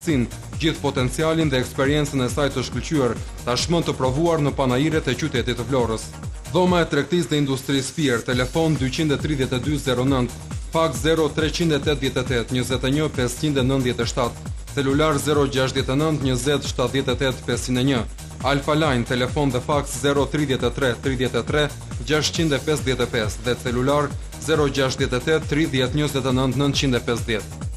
Gjithë potencialin dhe eksperiencën e saj të shkëlqyer, tashmë të provuar në panajiret e qytetit të Vlorës. Dhoma e tregtisë dhe industrisë Fier, telefon 232 09, faks 0388 21 597, celular 069 20 78 501, Alfa Line, telefon dhe faks 033 33 655 dhe celular 068 30 29 950.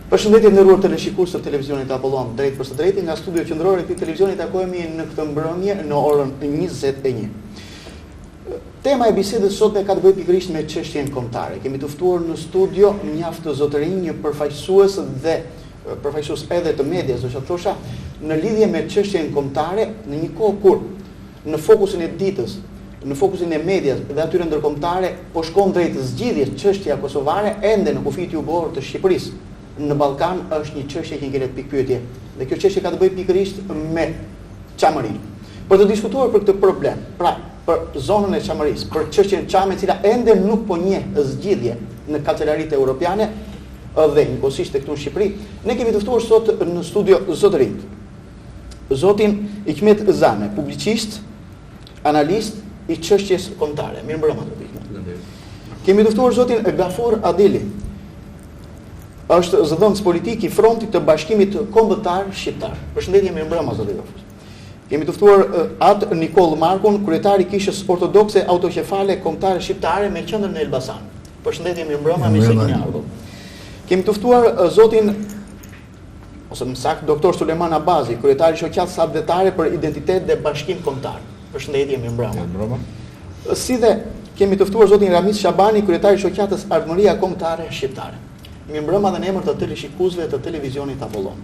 Përshëndetje nderuar teleshikues të televizionit Apollon, drejt për së drejti nga studio qendrore të televizionit takohemi në këtë mbrëmje në orën 21. Tema e bisedës sotme ka të bëjë pikërisht me çështjen kombëtare. Kemi të ftuar në studio mjaft të zotërinj një përfaqësues edhe të medias, do të thosha, në lidhje me çështjen kombëtare në një kohë kur në fokusin e ditës, në fokusin e medias dhe atyre ndërkombëtare po shkon drejt zgjidhjes çështja kosovare ende në kufit jugor të Shqipërisë. Në Ballkan është një çështje që ngjelet pikpyetje dhe kjo çështje ka të bëjë pikërisht me Çamërinë. Për të diskutuar për këtë problem, pra për zonën e Çamërisë, për çështjen e Çamit, e cila ende nuk po njeh zgjidhje në kancelaritë europiane dhe njëkohësisht këtu në Shqipëri, ne kemi të ftuar sot në studio zotërinj. Zotin Hikmet Zame, publicist, analist i çështjes kombëtare. Mirëmbrëma zotërinj. Kemi të ftuar zotin Gafur Adili, është zëdhënës politik i frontit të bashkimit kombëtar shqiptar. Përshëndetje, mirëmbrëma zoti Gafur. Kemi të ftuar atë Nikol Markun, kryetari i Kishës Ortodokse Autokefale Kombëtare Shqiptare me qendrën në Elbasan. Përshëndetje, mirëmbrëma, mirë se keni ardhur. Kemi të ftuar zotin ose më saktë doktor Suleman Abazi, kryetari i Shoqatës Advetare për Identitet dhe Bashkim Kombëtar. Përshëndetje, mirëmbrëma. Mirëmbrëma. Si dhe kemi të ftuar zotin Ramiz Shabani, kryetari i Shoqatës Ardmëria Kombëtare Shqiptare. Mirëmbrëma dhe në emër të teleshikuesve të televizionit Apollon.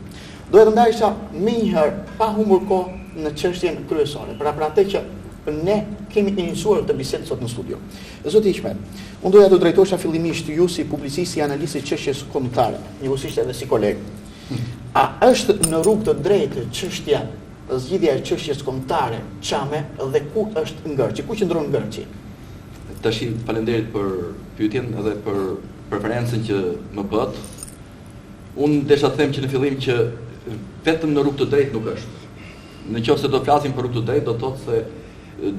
Doja të ndajsha më një herë pa humbur kohë në çështjen kryesore, për atë që ne kemi iniciuar të bisedë sot në studio. Zoti Hikmet, unë doja të drejtohesha fillimisht ju si publicist, si analist i çështjes kombëtare, njëkohësisht edhe si koleg. A është në rrugë të drejtë zgjidhja e çështjes kombëtare Çame dhe ku është ngërçi? Ku qëndron ngërçi? Tash faleminderit për pyetjen edhe për preferencën që më bët. Unë desha të them që në fillim që vetëm në rrugë të drejtë nuk është. Në qoftë se do flasim për rrugë të drejtë, do thotë se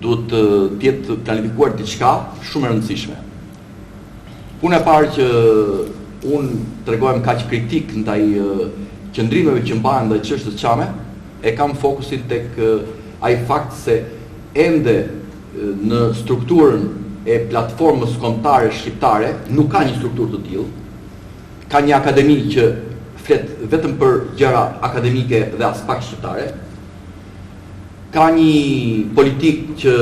duhet të jetë planifikuar diçka shumë e rëndësishme. Puna e parë që unë tregohem kaq kritik ndaj qëndrimeve që mbahen ndaj çështjes Çame, e kam fokusin tek ai fakt se ende në strukturën e platformës kombëtare shqiptare nuk ka një strukturë të tillë. Ka një akademi që flet vetëm për gjëra akademike dhe as pak shqiptare. Ka një politik që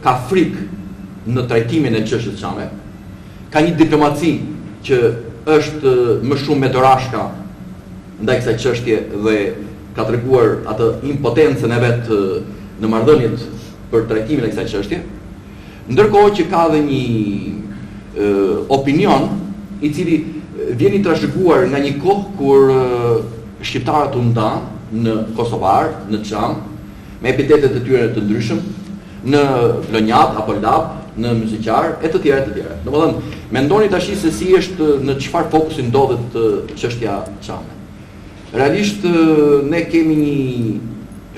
ka frikë në trajtimin e çështjes Çame. Ka një diplomaci që është më shumë me dorashka ndaj kësaj çështje dhe ka treguar atë impotencën e vet në marrëdhëniet për trajtimin e kësaj çështje. Ndërkohë që ka dhe një opinion i cili vjen i trashëguar nga një kohë kur shqiptarët u ndanë në kosovar, në Çam, me epitetet e tyre të ndryshëm, në vlonjat apo lap, në muzikar e të tjera e të tjera. Domethënë, mendoni tash se si është në çfarë fokusi ndodhet çështja Çame. Realisht ne kemi një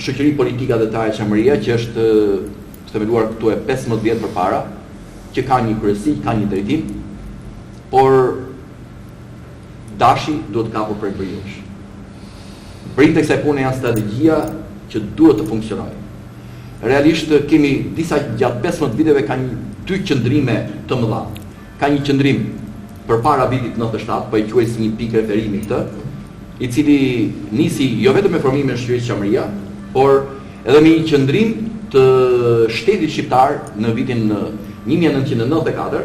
shoqëri politike advetare Çamëria që është themeluar këtu e 15 vjet përpara, që ka një kryesi, ka një drejtim, por dashi duhet kapur prej përjosh. Brinjtë e kësaj pune janë strategjia që duhet të funksionojë. Realisht kemi gjatë 15 viteve ka dy qëndrime të mëdha. Ka një qëndrim përpara vitit 97, po e quaj si një pikë referimi këtë, i cili nisi jo vetëm me formimin e shoqërisë Çamëria, por edhe me një qëndrim të shtetit shqiptar në vitin 1994,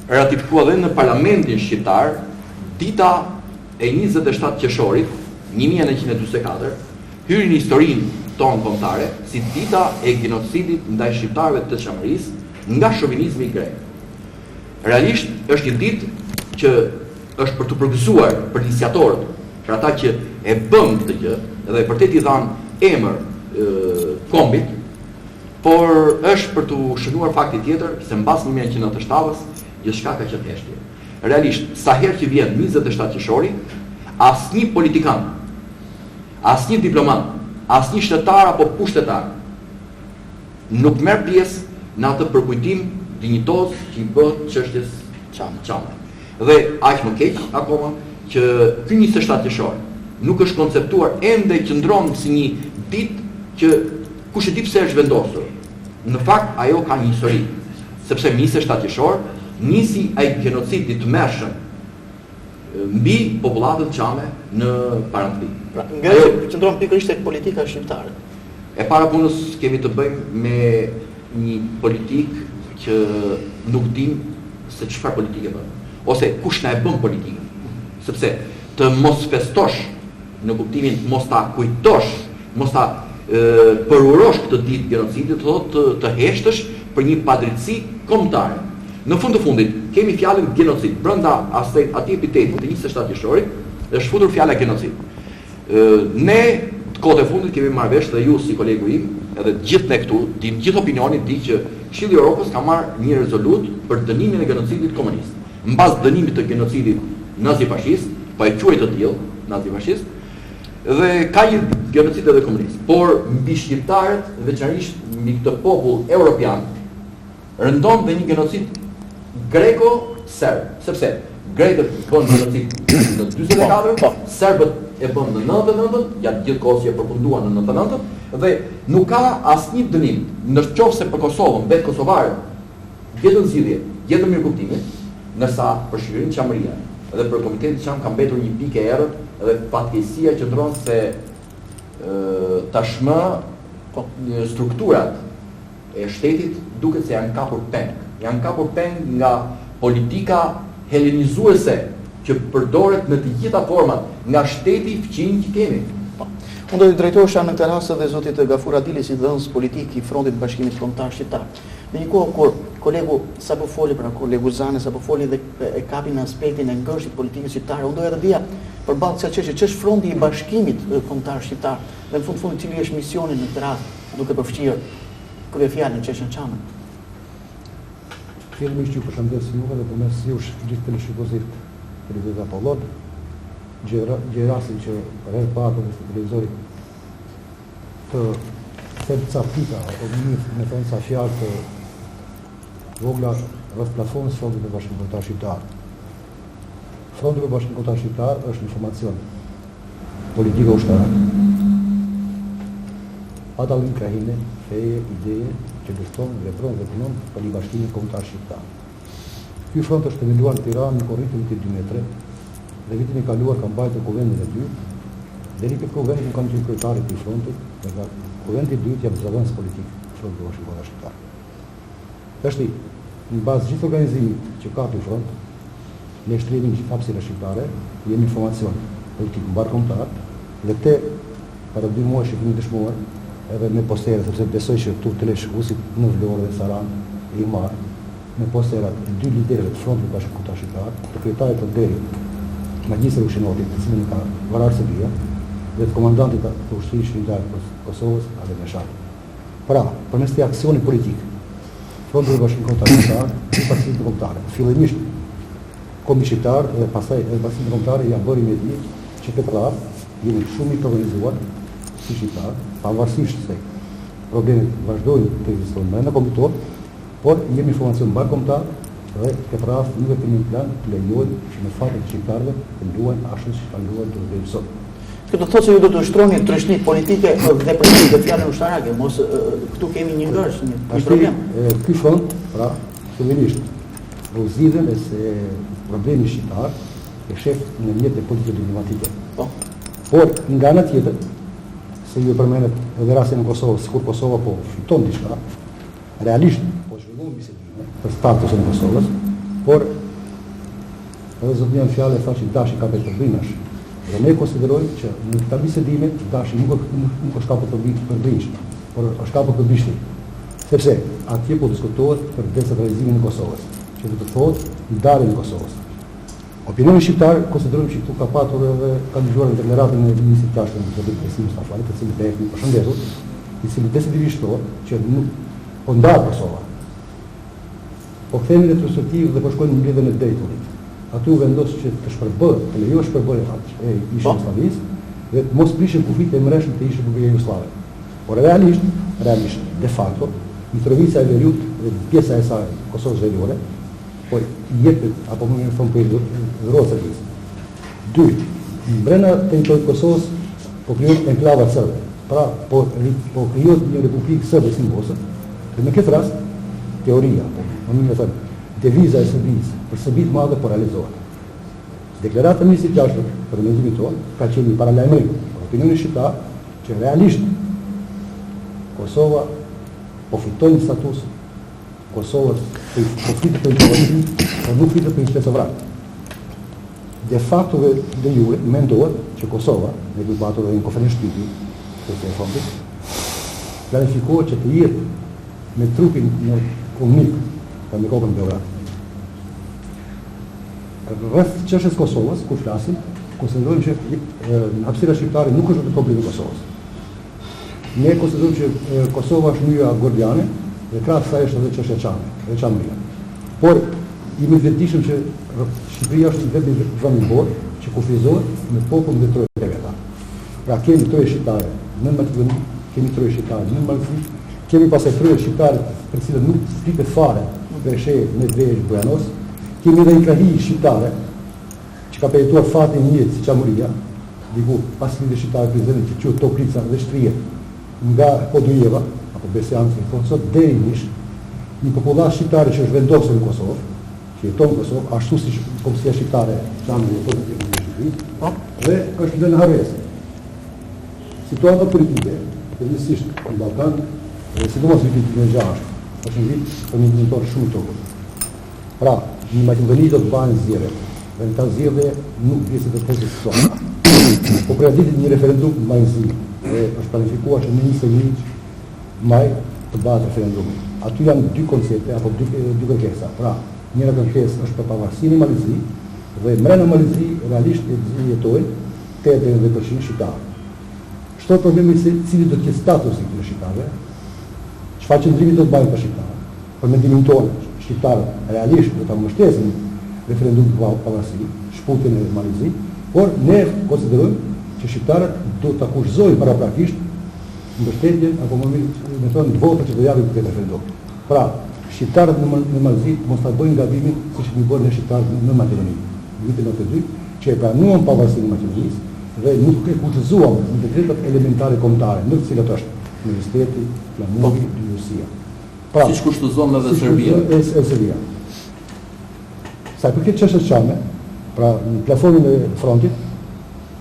ratifikuar dhe në parlamentin shqiptar dita e 27 qershorit 1944 hyri në historinë tonë kombëtare si dita e genocidit ndaj shqiptarëve të Çamërisë nga shovinizmi grek. Realisht është një ditë që është për të përgëzuar për iniciatorët, për ata që e bën këtë gjë dhe për të i dhanë emër kombit, por është për të shënuar fakti tjetër se mbas 1997-s gjithçka ka qenë thjeshtje. Realisht, sa herë që vjen 27 qershori, asnjë politikan, asnjë diplomat, asnjë shtetar apo pushtetar nuk merr pjesë në atë përkujtim dinjitoz që i bëhet çështjes Çamës. Dhe aq më keq akoma që ky 27 qershor nuk është konceptuar ende qëndron si një ditë që kush e di pse është vendosur. Në fakt ajo ka një histori, sepse 27 qershor nisi ai genocid i tmerrshëm mbi popullatën çame në Parantli. Pra, nga qëndron pikërisht tek politika shqiptare. E para punës kemi të bëjmë me një politikë që nuk dim se çfarë politike bën, ose kush na e bën politikën. Sepse të mos festosh në kuptimin mos ta kujtosh, mos ta përurosh këtë ditë genocidit, thotë të heshtësh për një padrejtësi kombëtare. Në fund të fundit kemi fjalën genocid. Brenda atij epiteti të 27 qershorit është futur fjala genocid. Ne kohët e fundit kemi marrë vesh dhe ju si kolegu im, edhe gjithë ne këtu, gjithë opinionin di që Këshilli i Evropës ka marrë një rezolut për dënimin e genocidit komunist. Mbas dënimit të genocidit nazi-fashist, pa e quajtë të tillë nazi-fashist, dhe ka një genocid edhe komunist. Por mbi shqiptarët, veçanërisht mbi këtë popull evropian, rëndon dhe një genocid greko-serb, sepse grekët bën genocid në 44, serbët e bën në 99, gjatë gjithë kohës që e përfunduan në 99, dhe nuk ka asnjë dënim, nëse për Kosovën, vetë kosovarët, gjetën zgjidhje, gjetën mirëkuptime, ndërsa për Shqipërinë Çamëria dhe për Komitetin Çam ka mbetur një pikë e errët dhe fatkeqësia qëndron se tashmë strukturat e shtetit duket se janë kapur peng. Janë kapur peng nga politika helenizuese që përdoret në të gjitha format nga shteti fqinj që kemi. Unë do të drejtohesha në këtë rast edhe zotit Gafur Adili si dhënës politik i Frontit Bashkimit Kombëtar Shqiptar. Në një kohë kur kolegu sapo foli, pra kolegu Zane sapo foli dhe e kapi në aspektin e ngërshit politikës shqiptare, unë doja të dija përballë kësaj çështje, ç'është Fronti i Bashkimit Kombëtar Shqiptar dhe në fund cili është misioni në këtë rast duke përfshirë kryefjalën në çështjen Çamën. Filmisht ju përshëndes juve dhe përmes jush gjithë televizionit televizor Apollon, gjerasin që për herë parë në televizorit të them ca pika apo me thënë ca fjalë të vogla rreth plafonit Frontit të Bashkimit Kombëtar Shqiptar. Fronti i Bashkimit Kombëtar Shqiptar është një formacion politiko ushtarak. Ata një krahine, feje, ideje që dështon, vepron dhe punon për një Bashkimin Kombëtar Shqiptar. Ky front është themeluar në Tiranë në korritin e 2003 dhe vitin e kaluar ka mbajtur kuvendin e dytë. Deri këtë kuvend nuk kanë qenë kryetarit të frontit, dhe kuvendi i dytë jam zëvendës politik i Frontit të Bashkimit Kombëtar Shqiptar. Tashti, në bazë gjithë organizimit që ka ky front, ne shtrihemi gjithë hapësira shqiptare, jemi në formacion politik mbar kombëtar dhe te para 2 muaj që kemi dëshmuar edhe me postere, sepse besoj që këtu të lesh usit në Vlorë dhe Saran i marë me posterat e 2 liderëve të Frontit të Bashkimit Kombëtar Shqiptar, të kryetarit të Derit, Magjistër Ushinotit, të cilin ka Varar Serbia, dhe të komandantit të ushtrisë shqiptare të Kosovës, Adem Meshati. Pra, përmes këtij aksioni politik, Fronti i Bashkimit Kombëtar Shqiptar, dy partitë kombëtare, fillimisht Komi Shqiptar dhe pastaj edhe partitë kombëtare janë bërë me që këtë radhë jemi shumë të organizuar si shqiptar, pavarësisht se problemet vazhdojnë të ekzistojnë brenda kombëtar, por jemi informacion mbar kombëtar dhe këtë rast nuk e kemi në plan të lejojmë që në fatin e shqiptarëve të nduajnë ashtu siç kanë nduar deri sot. Kjo do të thotë se ju do të ushtroni trashëgimit politike dhe për fjalën ushtarake, mos këtu kemi një ngërsh, një problem. Ky front, pra, fillimisht u zgjidhen se problemi shqiptar e shef në mjet e politikës diplomatike. Po. Por nga ana tjetër, se ju përmendet edhe rastin e Kosovës, sikur Kosova po fiton diçka, realisht po zhvillohen bisedime për statusin e Kosovës, por edhe zotnia në fjalë e tha që Dashi ka vetë përbrinësh. Dhe ne konsiderojmë që në këta bisedime Dashi nuk është kapur përbrinësh, por është kapur përbishti. Sepse atje po diskutohet për decentralizimin e Kosovës, që do të thotë ndarjen e Kosovës. Opinioni shqiptar konsiderojmë që këtu ka patur edhe ka dëgjuar në deklaratën e ministrit të jashtëm të Besim Mustafait, të cilët e përshëndetur, i cili decidivisht thotë që nuk po ndarë Kosova. Po kthehemi në retrospektivë dhe po shkojmë në mbledhjen e Daytonit. Aty u vendos që të shpërbëhet, të lejohet shpërbërja e ishte Jugosllavisë dhe të mos prishin kufit e mëreshëm të ishte Bukuria Jugoslave. Por realisht, de facto, Mitrovica e Veriut dhe pjesa e saj Kosovës Veriore, po jepet, apo më në thonë për dhërojë servisë. 2. Brenda teritorit Kosovës po krijohet enklava sërbe. Pra, po krijohet një republikë sërbe si në Kosovë. Dhe në këtë rast, teoria, po më thënë, deviza e Serbisë për Serbitë madhe po realizohet. Deklarata e ministrit të jashtëm për mendimin tonë ka qenë një paralajmërim për opinionin shqiptar që realisht Kosova po fiton një status, Kosova po fitet për një por nuk fitet për një shtetë sovran. De facto dhe de jure mendohet që Kosova, ne duhet patur edhe një konferencë shtypi të fondit, planifikohet që të jetë me trupin në unik për me kokën në Beograd. Rreth çështjes Kosovës, kur flasim, konsiderojmë që hapësira shqiptare nuk është vetëm problemi i Kosovës. Ne konsiderojmë që Kosova është myja gordiane dhe krahas saj është edhe çështja çame, dhe çamëria. Por jemi të vetëdijshëm që Shqipëria është vetëm vend i botë që kufizohet me popull dhe troje të veta. Pra kemi troje shqiptare në Maqedoni, kemi troje shqiptare në Malzi, kemi pasaj troje shqiptare për cilët nuk flitet fare Bershe, Medvedev, Bujanos, kemi edhe një krahi shqiptare që ka përjetuar fatin një jetë si Çamuria, diku pas lidhjes shqiptare prezidentit që quhet Toplica dhe shtrihet nga Podujeva apo Besianci, thonë sot deri nish një popullat shqiptare që është vendosur në Kosovë, që jeton në Kosovë, ashtu si kombësia shqiptare Çamuria jeton në Shqipëri, dhe është lënë harresë. Situata politike, përgjithsisht në Ballkan, dhe sidomos në vitin 2006, është një vit për një mentor shumë të tokë. Pra, në Maqedoni do të bëhen zgjedhje, dhe në ta zgjedhje nuk vjen se të thotë se po përgatitet një referendum në Malzi, dhe është planifikuar që në 21 maj të bëhet referendumi. Aty janë dy koncepte apo dy kërkesa. Pra, njëra kërkesë është për pavarësinë e Malzi, dhe mbrenda Malzi realisht jetojnë 89% shqiptarë. Shto problemi se cili do të ketë statusi të shqiptarëve, çfarë qëndrimi do të bëjnë për shqiptarët. Për mendimin tonë, shqiptarët realisht do ta mbështesin referendum të pavarësi, shputjen e Malzi, por ne konsiderojmë që shqiptarët do ta kushtojnë paraprakisht mbështetjen apo më thonë votat që do japin për këtë referendum. Pra, shqiptarët në Malzi mos ta bëjnë gabimin siç i bën shqiptarët në Maqedoni. Në vitin 92 që e pranuan pavarësinë e Maqedonisë dhe nuk e kushtuan në të drejtat elementare kombëtare, në të cilat është Universiteti, Flamuri, Rusia. Pra, siç kushtozon edhe Serbia. Serbia. Sa i përket çështës çame, pra në plafonin e frontit,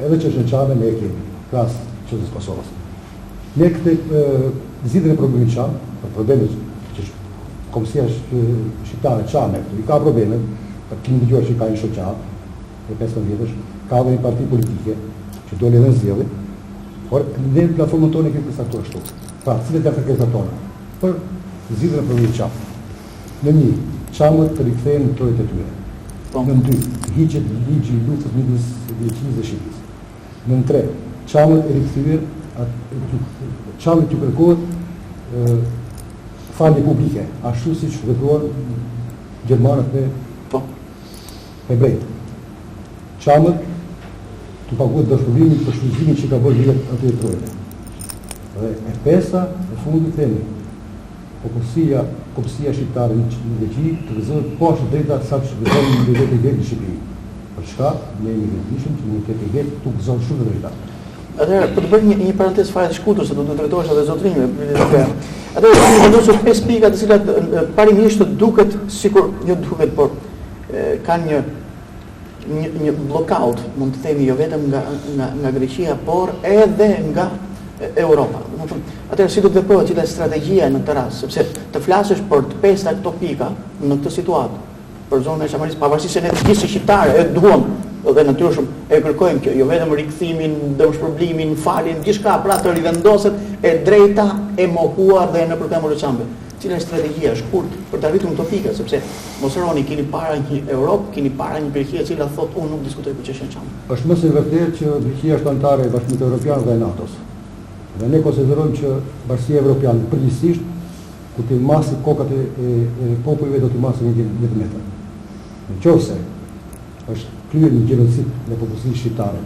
edhe çështën çame ne e kemi, krahas çështës Kosovës. Ne këtë zgjidhjen e problemit çam, për problemet që Kombësia shqiptare çame, i ka probleme, për kemi dëgjuar që ka një shoqat, për 15 vjetësh, ka edhe një parti politike që doli edhe zgjedhje, por ne në platformën tonë kemi përcaktuar ashtu. Pra, cilat janë kërkesat tona? Për zgjidhjen e problemit çam. Në një, çamët të rikthehen në trojet e tyre. Në 2, hiqet ligji i luftës midis Greqisë dhe Shqipërisë. Në 3, çamët e rikthyer çamët që kërkohet falje publike, ashtu siç vepruan gjermanët me brejt. Çamët të paguhet dashurimin për shfrytëzimin që ka bërë vetë aty e trojeve. Dhe e pesa, e fundit themi, Kombësia shqiptare në Greqi të gëzohet poshtë drejta sa që gëzohet në vetë i në Shqipëri. Për çka ne jemi vetëdijshëm që në vetë i tu gëzohet shumë drejta. Atëherë, për të bërë një parantezë fare të shkurtër se do të drejtohesh edhe zotrinjve. Atëherë kemi vendosur 5 pika të cilat parimisht duket sikur jo duket, por kanë një blockout, mund të themi jo vetëm nga Greqia, por edhe nga Europa. Atëherë si do të veprohet, cila është strategjia në këtë rast, sepse të flasësh për të pesta këto pika në këtë situatë, për zonën e Çamarisë, pavarësisht se ne të gjithë si shqiptarë e duam dhe natyrshëm e kërkojmë që jo vetëm rikthimin, dëmshpërblimin, faljen, gjithçka pra të rivendoset e drejta e mohuar dhe në përkëmbur të çambe. Cila është strategjia shkurt për të arritur këto pika, sepse mos harroni keni para një Europë, keni para një Greqi e cila thotë unë nuk diskutoj për çështjen e çambit. Është më së vërtetë që Greqia është anëtare e Bashkimit Evropian dhe NATO-s. Dhe ne konsiderojmë që Bashkia Evropiane përgjithsisht ku të masi kokat e popujve do të masi një metë. Në qofse është kryer një gjenocid në popullsinë shqiptare,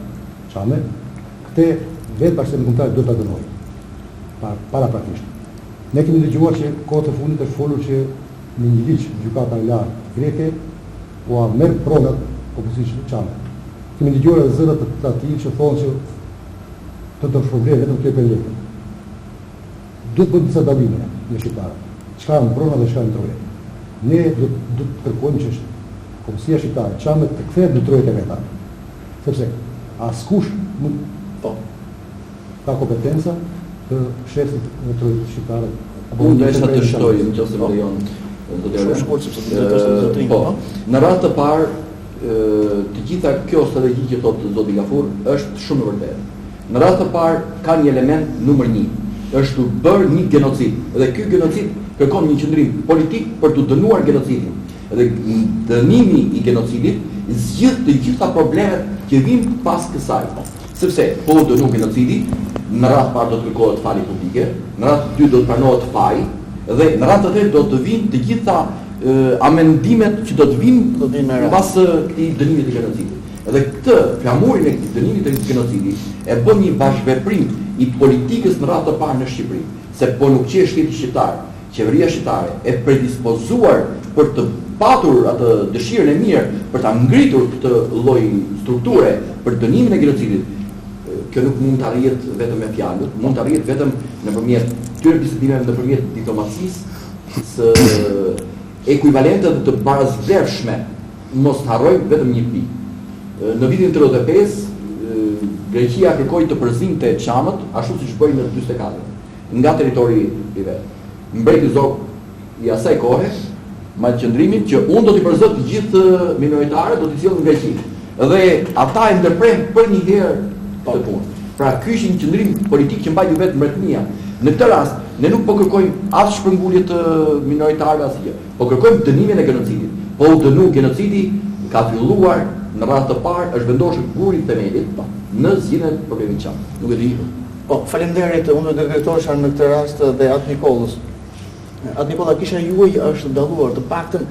çame, këtë vetë Bashkia Kombëtare do ta dënojë. Para praktikisht. Ne kemi dëgjuar që kohët e fundit është folur që në një ligj gjykata e lartë greke u merr pronat popullsisë çame. Kemi dëgjuar zëra të atij që thonë që të dëshpërblej vetëm këtë lekë. Duhet bëjmë disa dallime në shqiptarë. Çka në prona dhe çka në troje. Ne do të kërkojmë që Kombësia Shqiptare çame të kthehet në trojet e veta. Sepse askush mund ka kompetenca të shefit në trojet shqiptare. Unë desha të shtoj nëse më lejon zotëria. Po, në rast të parë të gjitha kjo strategji që thotë zoti Gafur është shumë e vërtetë. Në rast të parë ka një element numër 1, është të bërë një genocid. Dhe ky genocid kërkon një qëndrim politik për të dënuar genocidin. Dhe dënimi i genocidit zgjidh të gjitha problemet që vijnë pas kësaj. Sepse po dënu genocidi, në rast parë do të kërkohet falje publike, në rast të dytë do të pranohet faji, dhe në rast të tretë do të vinë të gjitha amendimet që do të vinë pas këtij dënimi të genocidit. Dhe këtë flamurin e këtij dënimi të genocidit e bën një bashkëveprim i politikës në rast të parë në Shqipëri, se po nuk qesh shteti shqiptar, qeveria shqiptare e predispozuar për të patur atë dëshirën e mirë për ta ngritur këtë lloj strukture për dënimin e genocidit. Kjo nuk mund të arrihet vetëm me fjalë, mund të arrihet vetëm nëpërmjet këtyre disiplinave, nëpërmjet diplomacisë së ekuivalente dhe të barazvlershme. Mos harrojmë vetëm një pikë. Në vitin 85 Greqia kërkoi të përzinte çamët ashtu siç bëi në 44 nga territori i vet. Mbreti Zog i asaj kohe me qëndrimin që unë do t'i përzot të gjithë minoritarët, do t'i sjell në Greqi. Dhe ata e ndërprejnë për një herë të punë. Pra ky ishte një qëndrim politik që mbajti vetë mbretëria. Në këtë rast, ne nuk po kërkojmë as shpërngulje të minoritarëve asgjë, po kërkojmë dënimin e genocidit. Po u dënu genocidi ka filluar në rast të parë është vendosur guri i themelit në zgjidhjen e problemit çam. Nuk e di. Po, faleminderit, unë do të drejtohesha në këtë rast dhe atë Nikollës. Atë Nikolla, kisha juaj është dalluar të paktën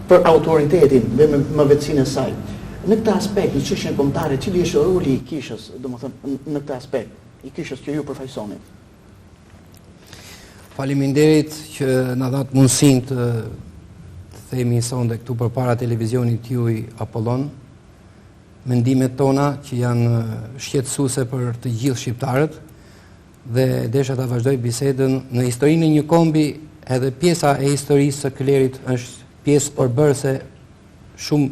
për autoritetin dhe me vetësinë e saj. Në këtë aspekt, në çështjen kombëtare, cili është roli i kishës, domethënë në këtë aspekt, i kishës që ju përfaqësoni? Faleminderit që na dhat mundësinë të themi sonde këtu përpara televizionit juaj Apollon. Mendimet tona që janë shqetësuese për të gjithë shqiptarët dhe desha ta vazhdoj bisedën në historinë e një kombi. Edhe pjesa e historisë së klerit është pjesë përbërëse shumë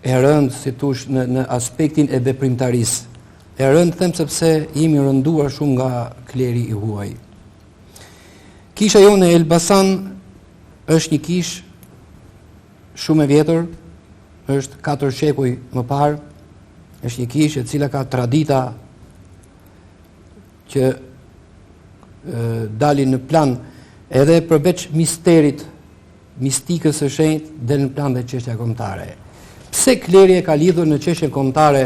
e rëndë, si tush, në aspektin e veprimtarisë. E rëndë them sepse jemi rënduar shumë nga kleri i huaj. Kisha jonë e Elbasan është një kish shumë e vjetër, është 4 shekuj më parë, është një kish e cila ka tradita që dalin në plan edhe përveç misterit, mistikës së shenjtë, del në plan dhe çështja kombëtare. Pse kleri e ka lidhur në çështjen kombëtare?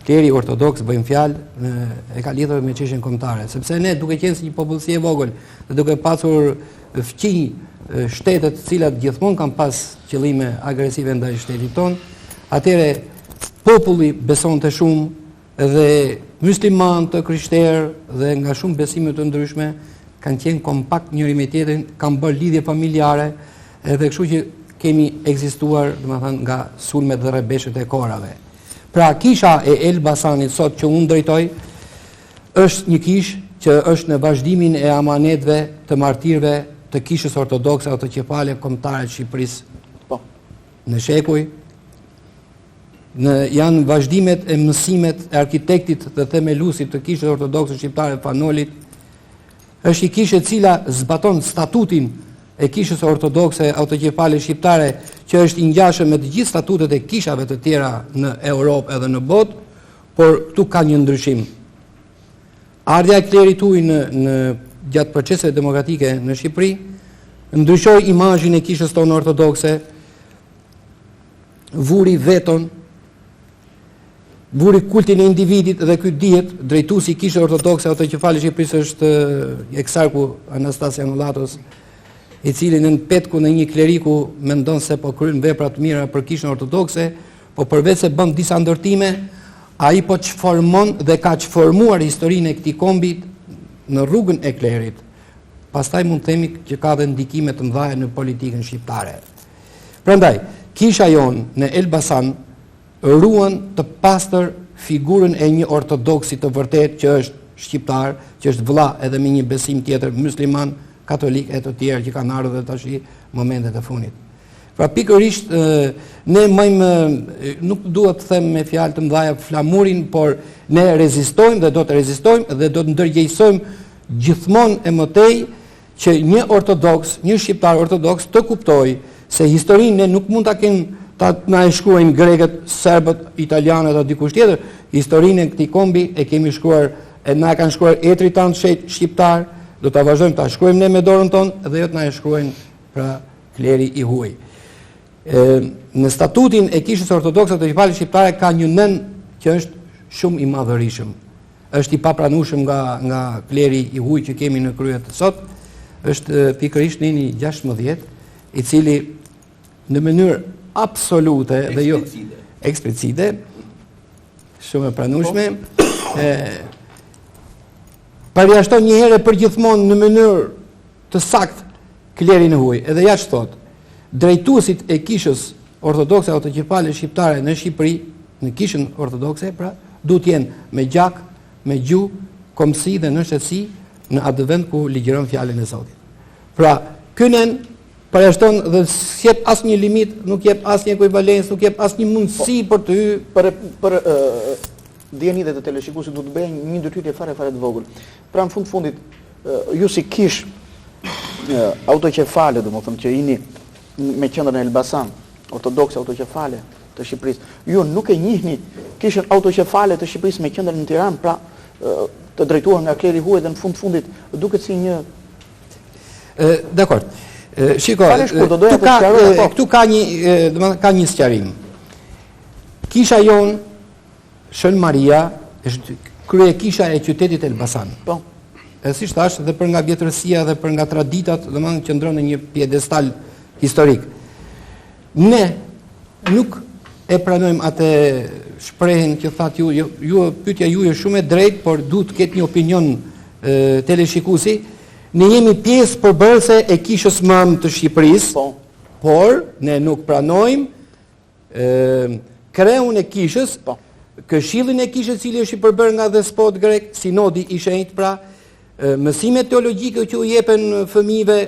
Kleri ortodoks, bëjmë fjalë, e ka lidhur me çështjen kombëtare, sepse ne duke qenë si një popullsi e vogël dhe duke pasur fqinj shtetet të cilat gjithmonë kanë pas qëllime agresive ndaj shtetit ton, atëre populli besonte shumë dhe musliman të krishterë dhe nga shumë besime të ndryshme kanë qenë kompakt njëri me tjetrin, kanë bërë lidhje familjare edhe kështu që kemi ekzistuar, domethënë, nga sulmet dhe rrebeshët e korave. Pra kisha e Elbasanit sot që unë drejtoj është një kish që është në vazhdimin e amanetëve të martirëve të kishës ortodokse apo të qepale kombëtare të Shqipërisë. Po. Në shekuj janë vazhdimet e mësimet e arkitektit dhe themeluesit të kishës ortodokse shqiptare Fanolit. Është një kishë e cila zbaton statutin e kishës ortodokse autokefale shqiptare që është i ngjashëm me të gjithë statutet e kishave të tjera në Europë edhe në botë, por këtu ka një ndryshim. Ardha e klerit huaj në gjatë proceseve demokratike në Shqipëri ndryshoi imazhin e kishës tonë ortodokse, vuri veton, vuri kultin e individit dhe ky dihet drejtuesi i kishës ortodokse autokefale Shqipërisë është eksarku Anastasia Nullatos, i cili në petku në një kleriku mendon se po kryen vepra të mira për kishën ortodokse, po përveç se bën disa ndërtime, ai po çformon dhe ka çformuar historinë e këtij kombi në rrugën e klerit. Pastaj mund të themi që ka dhe ndikime të mëdha në politikën shqiptare. Prandaj, kisha jon në Elbasan ruan të pastër figurën e një ortodoksi të vërtet që është shqiptar, që është vëlla edhe me një besim tjetër musliman, katolik e të tjerë që kanë ardhur dhe tash momentet e fundit. Pra pikërisht ne nuk duhet të them me fjalë të mëdha flamurin, por ne rezistojmë dhe do të rezistojmë dhe do të ndërgjegjësojmë gjithmonë e mëtej që një ortodoks, një shqiptar ortodoks të kuptojë se historinë ne nuk mund ta kemi ta na e shkruajnë grekët, serbët, italianët apo dikush tjetër. Historinë e këtij kombi e kemi shkruar, e na kanë shkruar etrit tanë shqiptar. Do ta vazhdojmë ta shkruajmë ne me dorën tonë dhe jo të na e shkruajnë pra kleri i huaj. Në statutin e kishës ortodokse të autokefale shqiptare ka një nën që është shumë i madhërisëm. Është i papranueshëm nga kleri i huaj që kemi në krye të sot, është pikërisht nini 16, i cili në mënyrë absolute dhe jo eksplicite, shumë e pranueshme, përjashton një herë përgjithmonë në mënyrë të saktë klerin e huaj. Edhe ja ç'thot, drejtuesit e kishës ortodokse autokefale shqiptare në Shqipëri, në kishën ortodokse, pra, duhet jenë me gjak, me gjuhë, komsi dhe në shtetësi në atë vend ku ligjëron fjalën e Zotit. Pra, ky nen përjashton dhe s'jep asnjë limit, nuk jep asnjë ekuivalencë, nuk jep asnjë mundësi për të hyrë për dieni dhe të teleshikuesit do të bëjnë një ndërhyrje fare të vogël. Pra në fundit ju si kish autokefale, domethënë që jeni me qendrën e Elbasan, ortodokse autokefale të Shqipërisë, ju nuk e njihni kishën autokefale të Shqipërisë me qendrën në Tiranë, pra të drejtuar nga kleri huaj dhe në fundit duket si një dakor. Shiko, këtu ka një sqarim. Kisha jon Shën Maria është krye kisha e qytetit Elbasan. Po. Si thash, dhe për nga vjetërësia dhe për nga traditat, domethënë qëndron në një piedestal historik. Ne nuk e pranojmë atë shprehjen që thatë ju pyetja juaj është shumë e drejtë, por duhet të ketë një opinion teleshikuesi. Ne jemi pjesë përbërëse e kishës mëmë të Shqipërisë, por ne nuk pranojmë kreun e kishës, këshillin e kishës cili është i përbërë nga despot grek, sinodi i shenjtë, pra mësimet teologjike që u jepen fëmijëve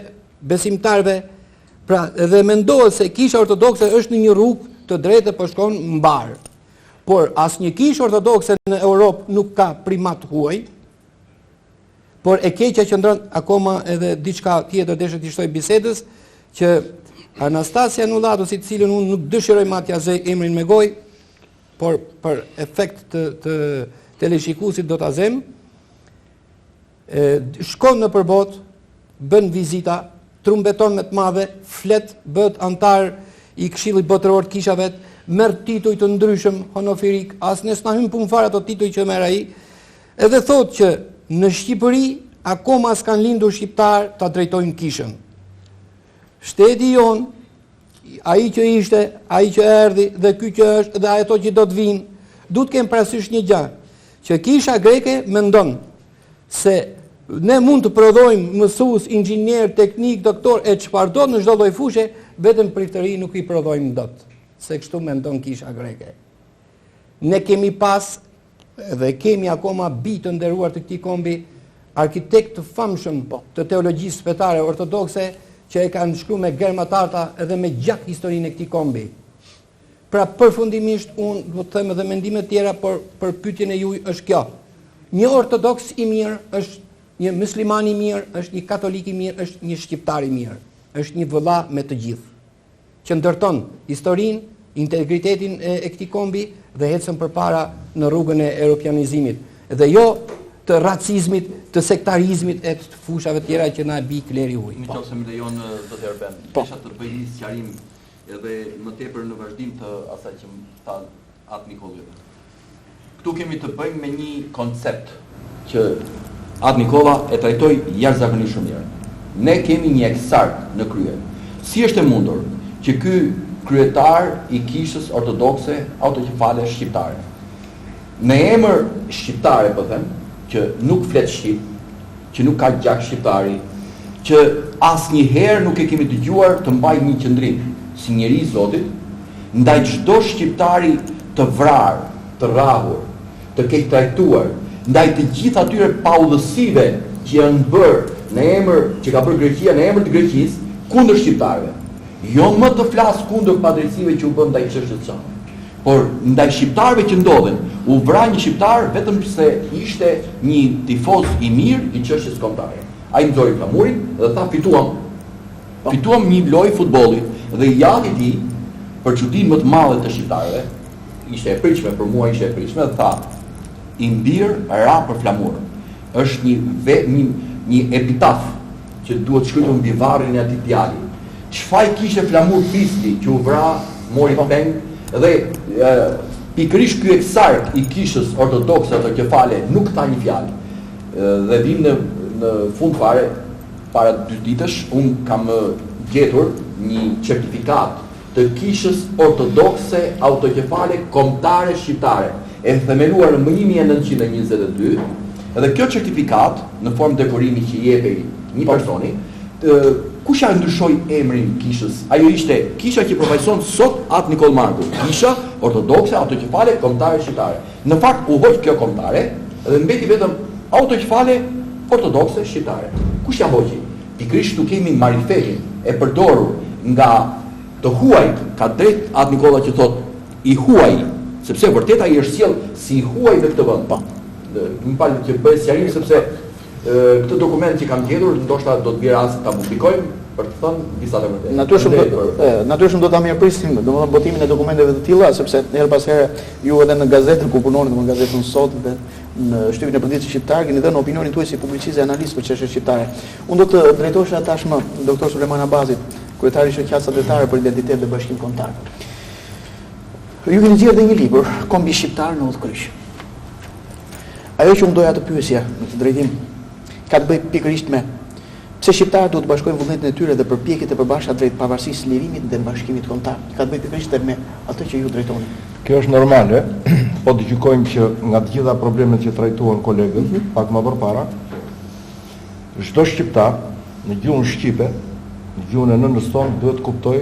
besimtarve, pra dhe mendohet se kisha ortodokse është në një rrugë të drejtë po shkon mbar. Por asnjë kishë ortodokse në Europë nuk ka primat huaj. Por e keqja qëndron akoma edhe diçka tjetër desha t'i shtoj bisedës, që Anastasia Nullatos, i cilën unë nuk dëshiroj ma t'ja zej emrin me gojë, por për efekt të teleshikuesit do t'a zem, shkon në përbot, bën vizita, trumbeton me të madhe, flet, bëhet antar i Këshillit Botëror të Kishave, merr tituj të ndryshëm honofirik, as ne s'na hyn punë fare ato tituj që merr ai, edhe thotë që në Shqipëri akoma s'kan lindur shqiptar ta drejtojnë kishën. Shteti jon, ai që ishte, ai që erdhi dhe ky që është dhe ato që do të vinë, duhet kem parasysh një gjë, që kisha greke mendon se ne mund të prodhojmë mësues, inxhinier, teknik, doktor e çfarë do në çdo lloj fushe, vetëm pritëri nuk i prodhojmë dot, se kështu mendon kisha greke. Ne kemi pas dhe kemi akoma bitë të nderuar të këtij kombi arkitekt të famshëm të teologjisë fetare ortodokse që e kanë shkruar me Germatarta edhe me gjak historinë e këtij kombi. Pra përfundimisht unë do të them edhe mendime të tjera, por për pyetjen e juaj është kjo. Një ortodoks i mirë është një musliman i mirë, është një katolik i mirë, është një shqiptar i mirë. është një vëlla me të gjithë, që ndërton historinë, integritetin e këtij kombi dhe ecën përpara në rrugën e europianizimit, dhe jo të racizmit, të sektarizmit e të fushave tjera që na e bi kleri ujë. Nëse më lejon zoti Erben, desha të bëj një sqarim edhe më tepër në vazhdim të asaj që tha Atë Nikolli. Këtu kemi të bëjmë me një koncept që Atë Nikolla e trajtoi jashtëzakonisht shumë mirë. Ne kemi një eksark në krye. Si është e mundur që ky kryetar i kishës ortodokse autokefale shqiptare, në emër shqiptare po them, që nuk flet shqip, që nuk ka gjak shqiptari, që asnjëherë nuk e kemi dëgjuar të mbajë një qendrim si njeri i Zotit ndaj çdo shqiptari të vrarë, të rrahur, të keq trajtuar, ndaj të gjithë atyre paullësive që janë bërë në emër që ka bërë Greqia në emër të Greqisë kundër shqiptarëve. Jo më të flas kundër padrejtive që u bën ndaj çështës së çamit, por ndaj shqiptarëve që ndodhen. U vra një shqiptar vetëm se ishte një tifoz i mirë i çështjes kombëtare. Ai nxori flamurin dhe tha fituam. Fituam një lojë futbolli dhe jati i tij për çuditë më të madhe të shqiptarëve, ishte e pritshme për mua, ishte e pritshme dhe tha i mbir ra për flamurën. Është një epitaf që duhet shkruar mbi varrin e atij djali. Çfarë kishte flamur Pisti që u vra, mori peng dhe pikërisht ky eksark i kishës ortodokse ato kefale nuk tha një fjalë. Dhe vim në fund fare para 2 ditësh un kam gjetur një certifikat të kishës ortodokse autokefale kombëtare shqiptare, e themeluar në 1922, dhe kjo certifikat në formë dekorimi që jepej një personi, kush ja ndryshoi emrin kishës? Ajo ishte kisha që përfaqëson sot Atë Nikol Marku, kisha ortodokse autokefale kombëtare shqiptare. Në fakt u hoq kjo kombëtare dhe mbeti vetëm autokefale ortodokse shqiptare. Kush ja hoqi? Pikërisht tu kemi marifetin e përdorur nga të huajt, ka drejt Atë Nikolla që thot i huaj, sepse vërtet ai është sjell si i huaj në këtë vend. Më falni që bëj sqarim sepse këtë dokument që kam gjetur ndoshta do të bie rast ta publikojmë për të thënë disa të vërtetë. Natyrisht do ta mirëprisim, domethënë botimin e dokumenteve të tilla, sepse her pas here ju edhe në gazetën ku punoni, domethënë gazetën Sot dhe në shtypin e përditshëm shqiptar keni dhënë opinionin tuaj si publicist dhe analist për çështjet shqiptare. Unë do të drejtohesha tashmë doktor Sulejman Abazit, kryetari i shoqatës adretare për identitet dhe bashkim kombëtar. Ju keni zgjedhur një libër, Kombi shqiptar në udhkryq. Ajo që unë doja të pyesja në këtë drejtim ka të bëjë pikërisht me pse shqiptarët duhet të bashkojnë vullnetin e tyre dhe përpjekjet e përbashkëta drejt pavarësisë lirimit dhe bashkimit kombëtar. Ka të bëjë pikërisht me atë që ju drejtoni. Kjo është normale, po të gjykojmë që nga të gjitha problemet që trajtuan kolegët, pak më përpara, çdo shqiptar në gjuhën shqipe, në gjuhën e nënës tonë, duhet kuptoj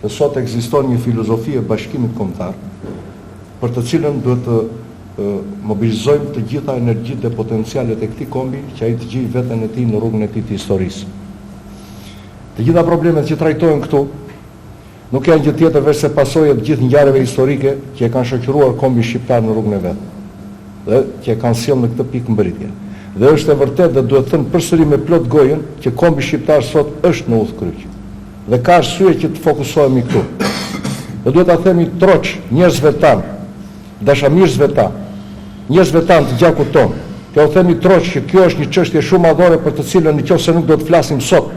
se sot ekziston një filozofi e bashkimit kombëtar, për të cilën duhet të mobilizojmë të gjitha energjitë dhe potencialet e këtij kombi që ai të gjej veten e tij në rrugën e tij të historisë. Të gjitha problemet që trajtohen këtu nuk janë gjë tjetër veç se pasojë të gjithë ngjarjeve historike që e kanë shoqëruar kombin shqiptar në rrugën e vet dhe që e kanë sjellë në këtë pikë mbërritje. Dhe është e vërtetë dhe duhet thënë përsëri me plot gojën që kombi shqiptar sot është në udhkryq. Dhe ka arsye që të fokusohemi këtu. Dhe duhet ta themi troç njerëzve tan, dashamirësve tan, njerëzve tan të gjakut ton. Kjo u themi troç që kjo është një çështje shumë madhore për të cilën nëse nuk do të flasim sot,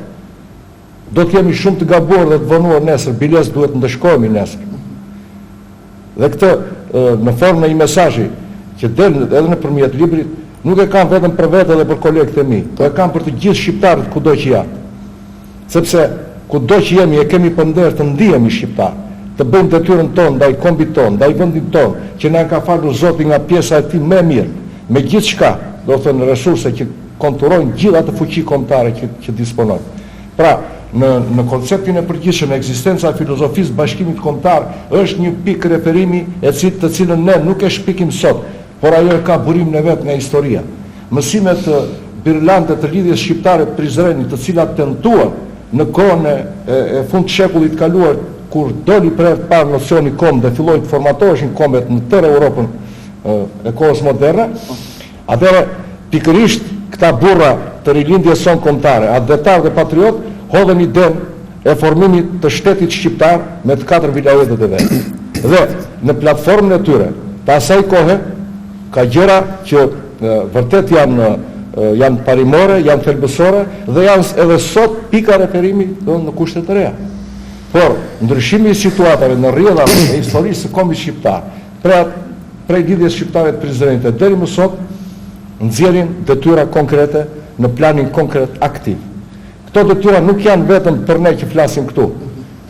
do të jemi shumë të gabuar dhe të vonuar nesër, biles duhet të ndëshkohemi nesër. Dhe këtë në formën e një mesazhi që del edhe nëpërmjet librit, nuk e kam vetëm për vete dhe për kolegët e mi, po e kam për të gjithë shqiptarët kudo që janë. Sepse kudo që jemi e kemi për nder të ndihemi shqiptar, të bëjmë detyrën tonë ndaj kombit tonë, ndaj vendit tonë, që na ka falur Zoti nga pjesa e tij më e mirë, me gjithçka, do të thënë resurse që konturojnë gjithë atë fuqi kombëtare që disponojnë. Pra, në konceptin e përgjithshëm ekzistenca e filozofisë bashkimit kombëtar është një pikë referimi të cilën ne nuk e shpikim sot, por ajo ka burimin e vet nga historia. Mësimet birlante të lidhjes shqiptare Prizreni, të cilat tentuan në kohën e fund shekullit kaluar, kur doli për herë të parë nocioni komb dhe filloi të formatoheshin kombet në tërë Europën e kohës moderne, atëherë pikërisht këta burra të rilindjes son kombëtare, advetar dhe patriot, hodhen idenë e formimit të shtetit shqiptar me të 4 vilajetet e vetë. Dhe në platformën e tyre, të asaj kohe, ka gjëra që vërtet janë parimore, janë thelbësore dhe janë edhe sot pika referimi në kushtet të reja. Por, ndryshimi i situatave në rrjedhat e historisë së kombit shqiptar, prej lidhjes shqiptare të Prizrenit deri më sot, nxjerrin detyra konkrete në planin konkret aktiv. Këto detyra nuk janë vetëm për ne që flasim këtu.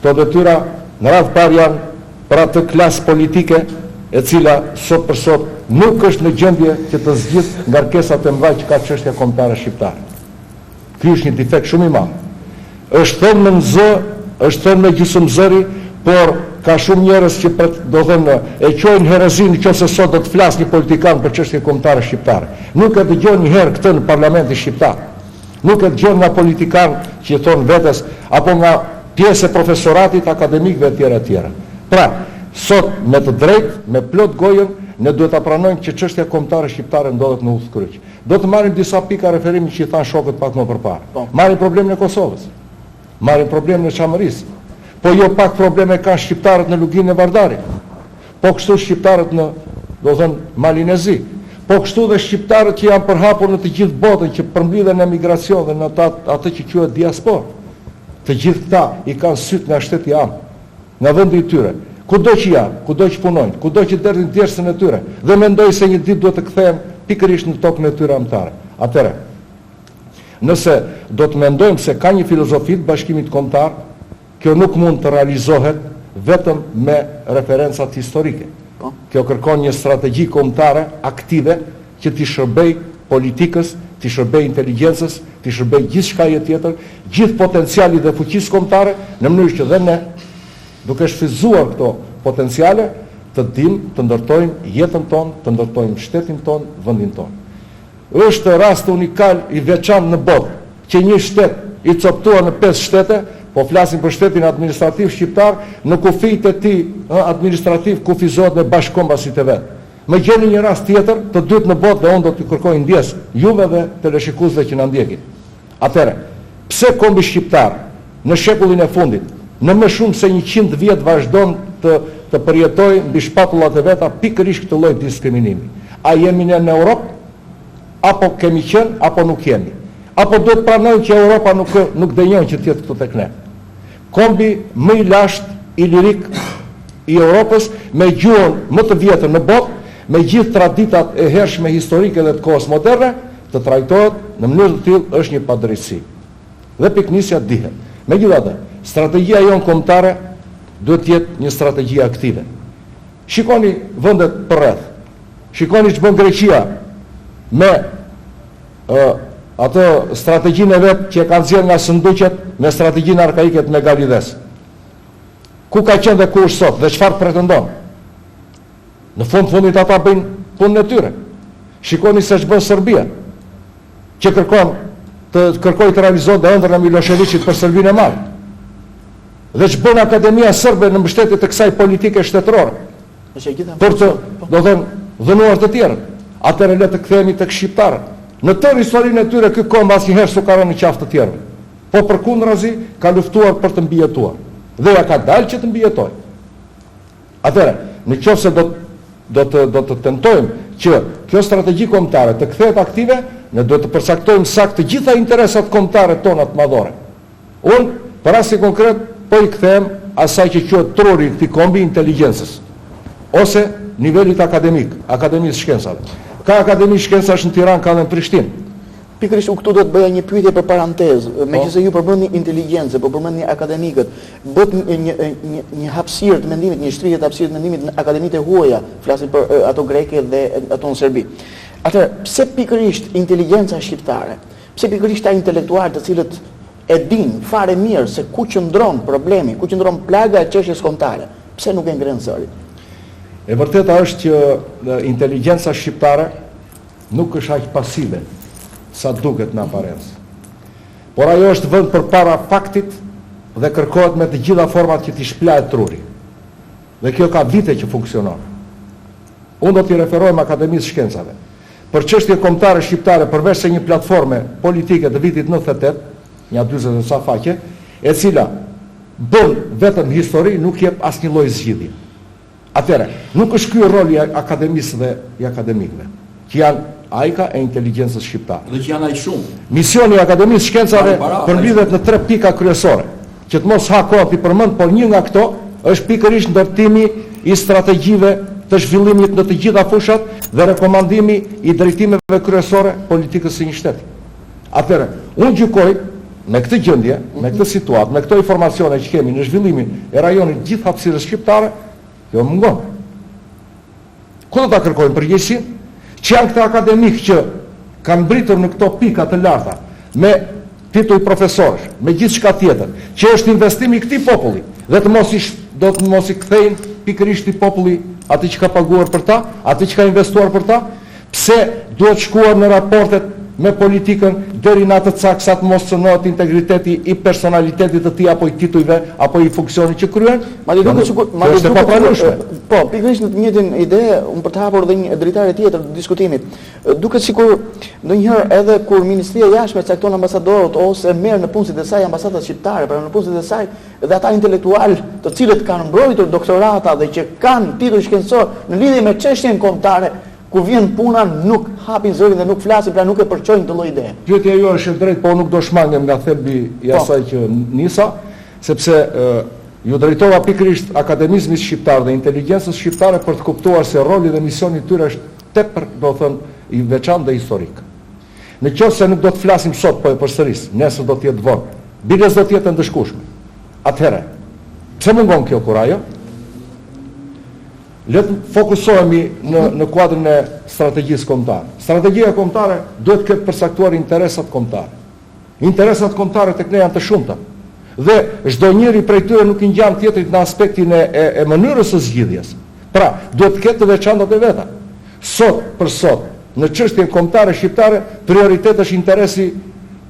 Këto detyra në radhë parë janë për atë klasë politike e cila sot për sot nuk është në gjendje që të zgjidhë ngarkesat e mëdha që ka çështja kombëtare shqiptare. Ky është një defekt shumë i madh. Është thënë me zë, është thënë me gjysmëzëri, por ka shumë njerëz që do thënë e quajnë herezi nëse sot do të flasë një politikan për çështje kombëtare shqiptare. Nuk e dëgjon një herë këtë në Parlamentin shqiptar. Nuk e dëgjon nga politikan që thon vetes apo nga pjesë e profesoratit, akademikëve etj. Pra, sot me të drejtë, me plot gojën, ne duhet ta pranojmë që çështja kombëtare shqiptare ndodhet në udhkryq. Do të marrim disa pika referimi që i thanë shokët pak më përpara. Marrim problemin e Kosovës. Marrim problemin e Çamarisë. Po jo pak probleme kanë shqiptarët në Luginë e Vardarit. Po kështu shqiptarët në, do thënë, Malinezi. Po kështu dhe shqiptarët që janë përhapur në të gjithë botën, që përmbledhen në emigracion dhe në atë që quhet diasporë. Të gjithë këta i kanë syt nga shteti anë, nga vendi i tyre. Kudo që janë, kudo që punojnë, kudo që derdhin djersën e tyre, dhe mendoj se një ditë duhet të kthehen pikërisht në tokën e tyre anëtare. Atëherë, nëse do të mendojmë se ka një filozofi të bashkimit kombëtar, kjo nuk mund të realizohet vetëm me referencat historike. Kjo kërkon një strategji kombëtare aktive që t'i shërbej politikës, t'i shërbej inteligjencës, t'i shërbej gjithë shkaje tjetër, gjithë potenciali dhe fuqisë kombëtare, në mënyrë që dhe ne, duke shfrytzuar këto potenciale, të dim të ndërtojmë jetën tonë, të ndërtojmë shtetin tonë, vendin tonë. Është rast unikal i veçantë në botë që një shtet i coptuar në 5 shtete, po flasim për shtetin administrativ shqiptar, në kufijtë e tij administrativ kufizohet me bashkëkombasit e vet. Më gjeni një rast tjetër, të dytë në botë dhe unë do t'ju kërkoj ndjes, juve dhe teleshikuesve që na ndjekin. Atëherë, pse kombi shqiptar në shekullin e fundit, në më shumë se 100 vjet vazhdon të përjetojë mbi shpatullat e veta pikërisht këtë lloj diskriminimi? A jemi ne në Europë? Apo kemi qenë, apo nuk jemi? Apo do të pranojmë që Europa nuk dënjon që të jetë këtu tek ne? Kombi më i lashtë, i lirik i Europës, me gjuhën më të vjetër në botë, me gjithë traditat e hershme historike dhe të kohës moderne, të trajtohet në mënyrë të tillë është një padrejtësi. Dhe piknisja dihet. Megjithatë, strategjia jonë kombëtare duhet të jetë një strategji aktive. Shikoni vendet përreth. Shikoni ç'bën Greqia me atë strategjinë e vetë që e ka nxjerrë nga Sënduqet me strategjinë arkaike të Megalides. Ku ka qenë dhe ku është sot dhe çfarë pretendon? Në fundit ata bëjnë punën e tyre. Shikoni se ç'bën Serbia, që kërkoi të realizonte ëndrrën e Miloševićit për Serbinë e Madhe. Dhe ç'bën Akademia Serbe në mbështetje të kësaj politike shtetërore. Për të, do thënë, dhënuar të tjerët. Atëherë le të kthehemi tek shqiptarët. Në tërë historinë e tyre ky komb asnjëherë s'u ka rënë në qafë të tjerëve. Po përkundrazi ka luftuar për të mbijetuar. Dhe ja ka dalë që të mbijetojë. Atëherë, nëse do të tentojmë që kjo strategji kombëtare të kthehet aktive, ne duhet të përcaktojmë saktë të gjitha interesat kombëtare tona të madhore. Unë, për rastin konkret, po i kthem asaj që quhet truri i këtij kombi, inteligjencës, ose nivelit akademik, akademisë shkencave. Ka akademi shkencash në Tiranë, ka dhe në Prishtinë. Pikërisht këtu do të bëja një pyetje për parantezë, meqense ju përmendni inteligjencë, po përmendni akademikët, bët një hapësirë të mendimit, një shtrihje të hapësirë të mendimit në akademitë e huaja, flasin për ato greke dhe ato në Serbi. Atëherë, pse pikërisht inteligjenca shqiptare? Pse pikërisht ata intelektualë të cilët e dinë fare mirë se ku qëndron problemi, ku qëndron plaga e çështjes kombëtare? Pse nuk e ngrenë zërin? E vërteta është që inteligjenca shqiptare nuk është aq pasive sa duket në aparencë. Por ajo është vënë përpara faktit dhe kërkohet me të gjitha format që t'i shplahet truri. Dhe kjo ka vite që funksionon. Unë do t'i referohem Akademisë Shkencave. Për çështje kombëtare shqiptare, përveç se një platforme politike të vitit 98, një 40 sa faqe, e cila bën vetëm histori, nuk jep asnjë lloj zgjidhje. Atëherë, nuk është ky roli i akademisë dhe i akademikëve, që janë ajka e inteligjencës shqiptare. Dhe që janë aq shumë. Misioni i Akademisë Shkencave përmbledhet në 3 pika kryesore, që të mos ha kohë ti përmend, por një nga këto është pikërisht ndërtimi i strategjive të zhvillimit në të gjitha fushat dhe rekomandimi i drejtimeve kryesore politikës së një shteti. Atëherë, unë gjykoj me këtë gjendje, me këtë situatë, me këto informacione që kemi në zhvillimin e rajonit gjithë hapësirës shqiptare, kjo mungon. Ku do ta kërkojmë përgjegjësinë? Që janë këta akademikë që kanë mbritur në këto pika të larta, me titull profesorësh, me gjithë shka tjetër, që është investimi i këtij populli, dhe do të mos i kthejnë pikërisht i populli atë që ka paguar për ta, atë që ka investuar për ta, pse duhet shkuar në raportet me politikën deri në atë cak sa të mos cënohet integriteti i personalitetit të tij apo i titujve apo i funksionit që kryen. Po, pikërisht në të njëjtën ide, unë për të hapur edhe një dritare tjetër të diskutimit. Duket sikur ndonjëherë edhe kur Ministria e Jashtme cakton ambasadorët ose merr në punësit e saj ambasadat shqiptare, pra në punësit e saj dhe ata intelektual të cilët kanë mbrojtur doktorata dhe që kanë titull shkencor në lidhje me çështjen kombëtare, kur vjen puna nuk hapin zërin dhe nuk flasin, pra nuk e përçojnë të lloj ide. Pyetja jo është e drejtë, po nuk do shmangem nga thelbi i asaj që nisa, sepse ju drejtova pikërisht akademizmit shqiptar dhe inteligjencës shqiptare për të kuptuar se roli dhe misioni i tyre është tepër, do të thënë, i veçantë dhe historik. Në qoftë se nuk do të flasim sot, po e përsëris, nesër do të jetë vonë, biles do të jetë ndëshkueshme. Atëherë, pse mungon kjo kurajo? Le të fokusohemi në kuadrin e strategjisë kombëtare. Strategjia kombëtare duhet të ketë përcaktuar interesat kombëtare. Interesat kombëtare tek ne janë të shumta. Dhe çdo njeri prej tyre nuk i ngjan tjetrit në aspektin e mënyrës së zgjidhjes. Pra, duhet të ketë të veçantat e veta. Sot për sot, në çështjen kombëtare shqiptare, prioritet është interesi,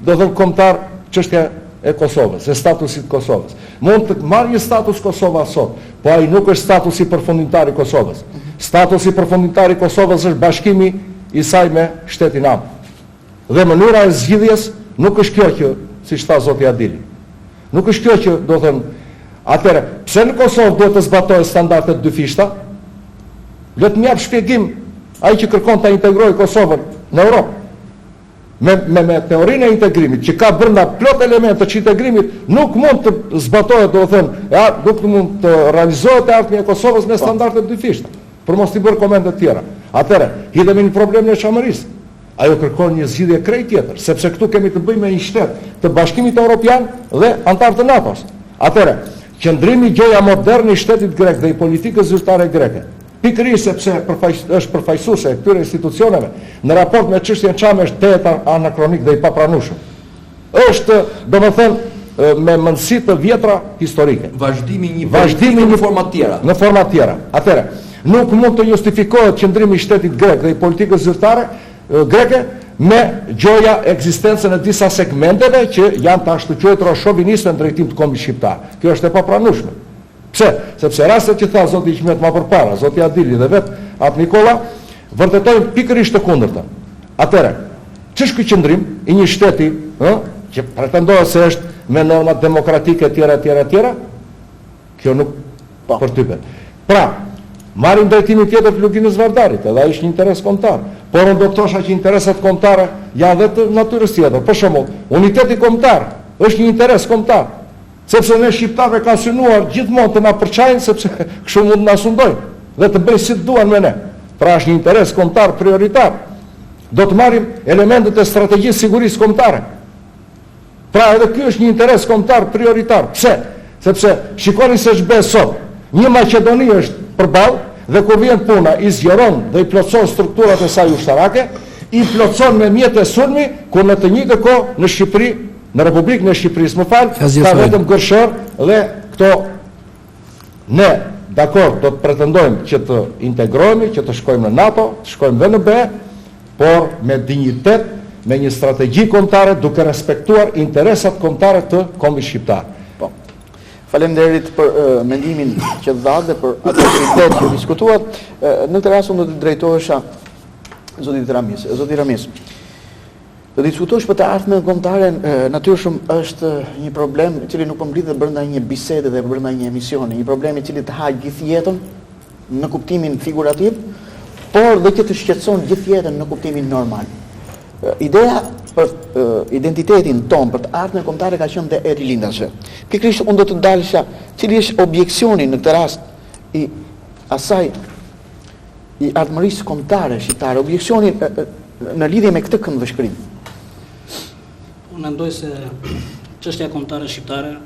do të thënë kombëtar, çështja e Kosovës, e statusit Kosovës. Mund të marrë një status Kosova sot, po ai nuk është statusi përfundimtar i Kosovës. Statusi përfundimtar i Kosovës është bashkimi i saj me shtetin Am. Dhe mënyra e zgjidhjes nuk është kjo që, siç tha zoti Adili. Nuk është kjo që, do thënë, atëherë, pse në Kosovë duhet të zbatohet standardet dyfishta? Le të më jap shpjegim ai që kërkon ta integrojë Kosovën në Europë. Me teorinë e integrimit, që ka brenda plot elemente që integrimit nuk mund të zbatohet, do të thënë, nuk mund të realizohet e ardhmja e Kosovës me standarde dyfishta, për mos t'i bërë komente të tjera. Atëherë, hidhemi në problemin e çamërisë. Ajo kërkon një zgjidhje krejt tjetër, sepse këtu kemi të bëjmë me një shtet të Bashkimit Evropian dhe antar të NATO-s. Atëherë, qëndrimi gjoja moderne i shtetit grek dhe i politikës zyrtare greke, pikërisht sepse është përfaqësuese e këtyre institucioneve në raport me çështjen çame është tetë anakronik dhe i papranueshëm. Është, domethënë, me mendësi të vjetra historike. Vazhdimi një forma tjera. Në forma tjera. Atëherë, nuk mund të justifikohet qëndrimi i shtetit grek dhe i politikës zyrtare greke me gjoja ekzistencën e disa segmenteve që janë të ashtu quajtura shoviniste në drejtim të kombit shqiptar. Kjo është e papranueshme. Pse? Sepse rastet që tha zoti Hikmet më përpara, zoti Adili dhe vet atë Nikola, vërtetojnë pikërisht të kundërtën. Atëherë, ç'është ky qëndrim i një shteti, që pretendohet se është me norma demokratike etj, kjo nuk përtypet. Pra, marrim drejtimin tjetër të Luginës Vardarit, edhe ai është një interes kombëtar. Por unë do të thosha që interesat kombëtare janë edhe të natyrës tjetër. Për shembull, uniteti kombëtar është një interes kombëtar. Sepse ne shqiptarëve ka synuar gjithmonë të na përçajnë, sepse kështu mund të na sundojnë dhe të bëjnë si të duan me ne. Pra është një interes kombëtar prioritar. Do të marrim elementet e strategjisë sigurisë kombëtare. Pra edhe ky është një interes kombëtar prioritar. Pse? Sepse shikoni se ç'bën sot. Një Maqedoni është përballë dhe kur vjen puna i zgjeron dhe i plotson strukturat e saj ushtarake, i plotson me mjete sulmi, kur në të njëjtën kohë në Shqipëri, në Republikën e Shqipërisë, më fal, ka vetëm gërshër dhe këto ne, dakord, do të pretendojmë që të integrohemi, që të shkojmë në NATO, të shkojmë dhe në BE, por me dinjitet, me një strategji kombëtare, duke respektuar interesat kombëtare të kombit shqiptar. Po. Faleminderit për mendimin që dhatë dhe për atë aktivitet që diskutuat. Në këtë rast unë do të drejtohesha zotit Ramis. Zoti Ramis, Të diskutosh për të ardhmen kombëtare natyrshëm është një problem i cili nuk po mblidhet brenda një bisede dhe brenda një emisioni, një problem i cili të ha gjithë jetën në kuptimin figurativ, por dhe që të shqetëson gjithë jetën në kuptimin normal. Ideja për identitetin ton, për të ardhmen kombëtare ka qenë dhe e rilindase. Pikërisht unë do të dalësha cili është objeksioni në këtë rast i asaj i ardhmërisë kombëtare shqiptare, objeksionin në lidhje me këtë këndvështrim. Unë mendoj se çështja kombëtare shqiptare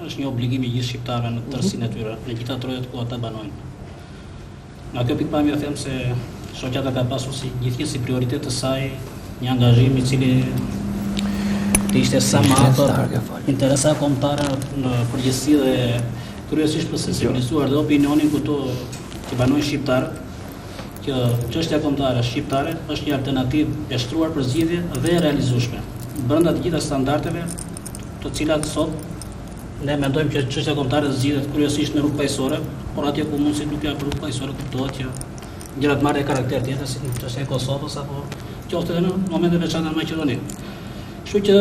është një obligim i gjithë shqiptarëve në tërësinë e tyre, në gjitha trojet ku ata banojnë. Nga kjo pikpamje them se shoqata ka pasur si gjithnjë si prioritet të saj një angazhim i cili të ishte sa më afër interesa kombëtare në përgjithësi dhe kryesisht për sensibilizuar dhe opinionin këto që banojnë shqiptarët, që çështja kombëtare shqiptare është një alternativë e shtruar për zgjidhje dhe e realizueshme brenda të gjitha standardeve, të cilat sot ne mendojmë që çështja kombëtare zgjidhet kryesisht në rrugë paqësore, por atje ku mundësit nuk janë për rrugë paqësore, kuptohet që gjërat marrin karakter tjetër si çështja e Kosovës apo qoftë edhe në momente veçanta në Maqedoni. Kështu që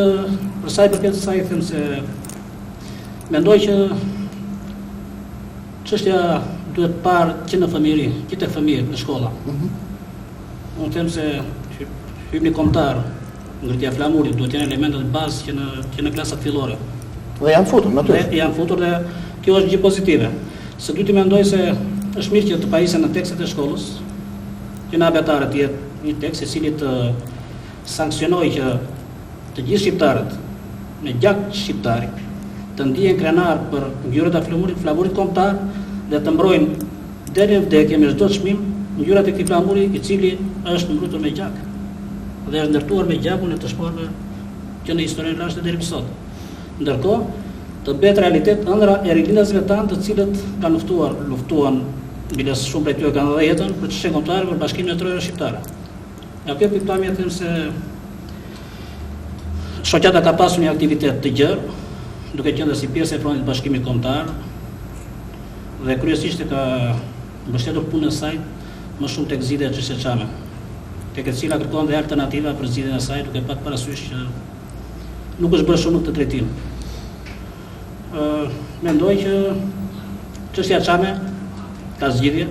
për sa i përket asaj them se mendoj që çështja duhet parë që në fëmijëri, që tek fëmijët në shkolla. Unë them se hyrni kombëtar, ngritja e flamurit duhet të jenë elementet bazë që në klasat fillore. Dhe janë futur, natyrisht. Janë futur dhe kjo është gjë pozitive. Së dyti mendoj se është mirë që të pajisen në tekstet e shkollës, që në abetare të jetë një tekst i cili të sankcionojë që të gjithë shqiptarët me gjak shqiptari të ndihen krenar për ngjyrat e flamurit kombëtar dhe të mbrojnë deri në vdekje me çdo çmim ngjyrat e këtij flamuri i cili është mbrutur me gjak dhe është ndërtuar me gjakun e të shporve që në historinë rashte deri më sot. Ndërkohë, të bëhet realitet ëndra e rilindasve tanë të cilët kanë luftuan biles shumë prej tyre kanë dhënë jetën për çështjen kombëtare për bashkimin e trojave shqiptare. Nga kjo pikpamje them se shoqata ka pasur një aktivitet të gjerë, duke qenë si pjesë e frontit të bashkimit kombëtar dhe kryesisht ka mbështetur punën e saj më shumë tek zgjidhja e çështjes çame, tek e cila kërkon dhe alternativa për zgjidhjen e saj, duke pasur parasysh që nuk është bërë shumë në këtë drejtim. Mendoj që çështja çame ka zgjidhje,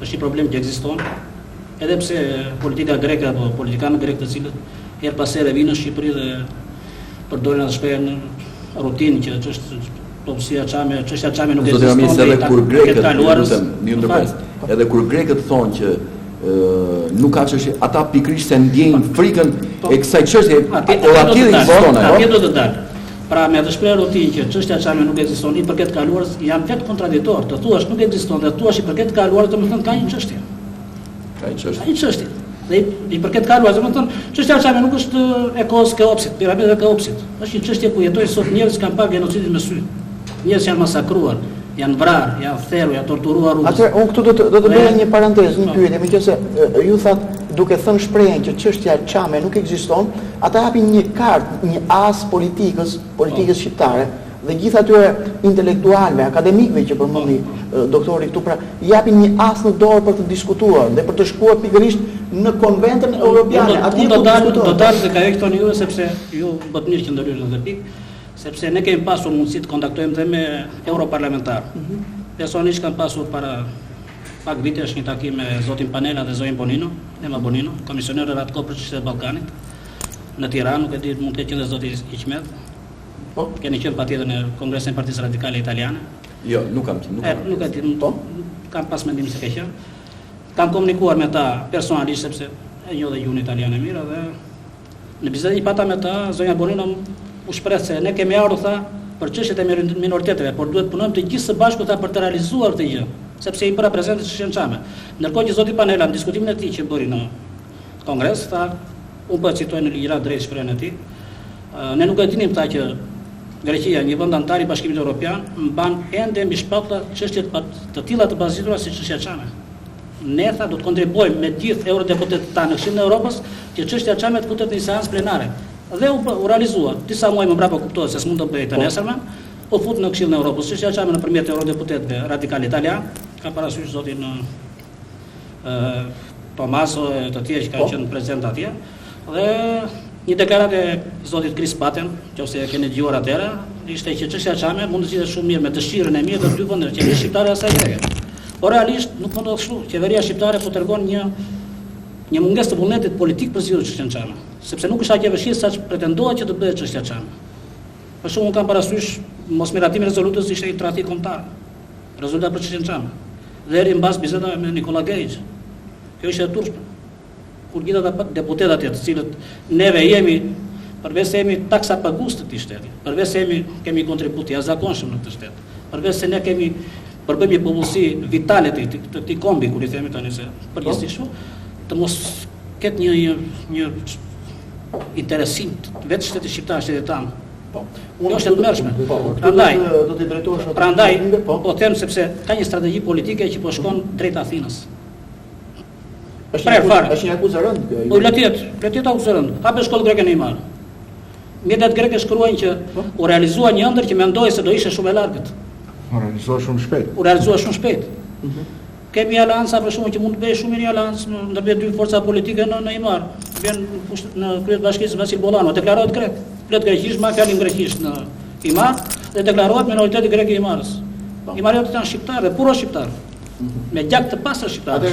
është një problem që ekziston, edhe pse politika greke apo politikanët grek të cilët her pas here vinë në Shqipëri dhe përdorin atë shprehje në rutinë që çështja çame nuk ekziston. Edhe kur grekët, edhe kur grekët thonë që nuk ka çështje, ata pikërisht se ndjejnë frikën e kësaj çështje, atje ekziston ajo. Atje do të dalë. Pra me atë shprehje rutinë që çështja çame nuk ekziston, i përket kaluarës janë vetë kontradiktor. Të thuash nuk ekziston dhe të thuash i përket kaluarës, domethënë ka një çështje. Ka një çështje. Dhe i përket kaluarës, domethënë çështja çame nuk është e kohës Keopsit, piramidave Keopsit. Është një çështje ku jetojnë sot njerëz që kanë parë genocidin me sy. Njerëz janë masakruar, janë vrarë, janë thërruar, janë torturuar rrugës. Atëherë unë këtu do të bëj një parantezë, një pyetje, meqense ju thatë duke thënë shprehjen që çështja çame nuk ekziston, ata japin një kartë, një as politikës shqiptare dhe gjithë atyre intelektualëve, akademikëve që përmendi doktori këtu, pra japin një as në dorë për të diskutuar dhe për të shkuar pikërisht në konventën europiane. Do dalë se ka ajo këto ju sepse ju bëhet mirë që ndërhyjnë në këtë pikë, sepse ne kemi pasur mundësi të kontaktojmë dhe me europarlamentar. Personalisht kam pasur para pak vite është një takim me zotin Panela dhe zotin Bonino, Ema Bonino, komisioner Ratko për çështjet e Ballkanit në Tiranë, nuk e di mund të ketë qenë zoti Iqmet. Po, keni qenë patjetër në Kongresin e Partisë Radikale Italiane? Jo, nuk kam qenë. Nuk e di, kam pas mendim se ka qenë. Kam komunikuar me ta personalisht sepse e njoh dhe gjuhën italiane mirë dhe në bisedë i pata me ta, zonja Bonino u shpreh se ne kemi ardhur tha për çështjet e minoriteteve, por duhet punojmë të gjithë së bashku tha për të realizuar këtë gjë, sepse i bëra prezente çështjen çame. Ndërkohë që zoti Panela në diskutimin e tij që bëri në Kongres tha, unë po citoj në ligjërat drejt shprehjen e tij, ne nuk e dinim tha që Greqia, një vend antar i Bashkimit Evropian, mban ende mbi shpatulla çështje të tilla të bazuara si çështja çame. Ne tha do të kontribuojmë me gjithë eurodeputetët tanë në Këshillin e Evropës që çështja çame të futet në seancë plenare. Dhe u realizua. Disa muaj më brapa kuptohet se s'mund të bëhet të nesërme, u fut në Këshillin e Evropës. Çështja çame nëpërmjet eurodeputetëve radikal italian, ka parasysh zotin Tomaso e të tjerë që kanë qenë prezent atje. Dhe Një deklaratë e zotit Kris Paten, nëse e keni dëgjuar atëherë, ishte që çështja e Çame mund të zgjidhet shumë mirë me dëshirën e mirë të dy vendeve, qeveria shqiptare asaj greke. Por realisht nuk mund të kështu. Qeveria shqiptare po tregon një mungesë të vullnetit politik për zgjidhur çështjen Çame, sepse nuk është aq e vështirë sa pretendohet që të bëhet çështja Çame. Për shembull, kam parasysh mosmiratimi i rezolutës ishte një tradhti kombëtar. Rezultat për çështjen Çame. Dhe eri mbas bisedave me Nikola Gejç. Kjo ishte e turpshme. Kur gjithë ata deputetat të cilët neve jemi, përveç se jemi taksa pagues të këtij shteti, përveç se kemi kontribut të jashtëzakonshëm në këtë shtet, përveç se ne kemi përbëjmë një popullsi vitale të këtij kombi, kur I themi tani se përgjithsisht të mos ketë një interesim vetë shtetit shqiptar, shtetit tanë. Kjo është e tmerrshme. Prandaj, po them sepse ka një strategji politike që po shkon drejt Athinës. Është një akuzë rënd. Po le të jetë akuzë rënd. Hapë shkollë greke në Imar. Mjetet greke shkruajnë që u realizua një ëndër që mendoi se do ishte shumë e largët. U realizua shumë shpejt. Kemi aleanca për shkakun që mund të bëjë shumë një aleancë ndërmjet dy forca politike në Imar. Vjen në krye të bashkisë Vasil Bollano, deklarohet grek. Flet greqisht, ma fjalin greqisht në Imar dhe deklarohet minoriteti grek I Imarës. Imariotët janë shqiptarë dhe puro shqiptarë. Me gjak të pastër shqiptarë.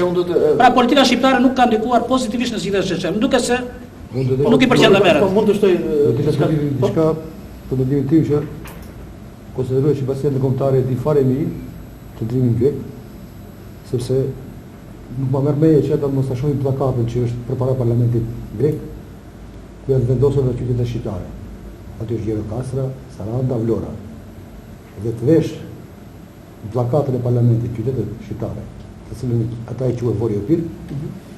Pra politika shqiptare nuk ka ndikuar pozitivisht në zgjidhjen e çështjes. Duket se nuk I pëlqen merret. Po mund të shtoj diçka për mendimin tim që konsideroj që pasionet kombëtare di fare mirë të ndrimin grek, sepse nuk më merr meje që ata mos ta shohin pllakatën që është përpara parlamentit grek, ku janë vendosur në qytetet shqiptare. Aty është Gjirokastra, Saranda, Vlora. Dhe të vesh pllakatën e parlamentit qytetet shqiptare, të cilën ata e quajnë Voriopir,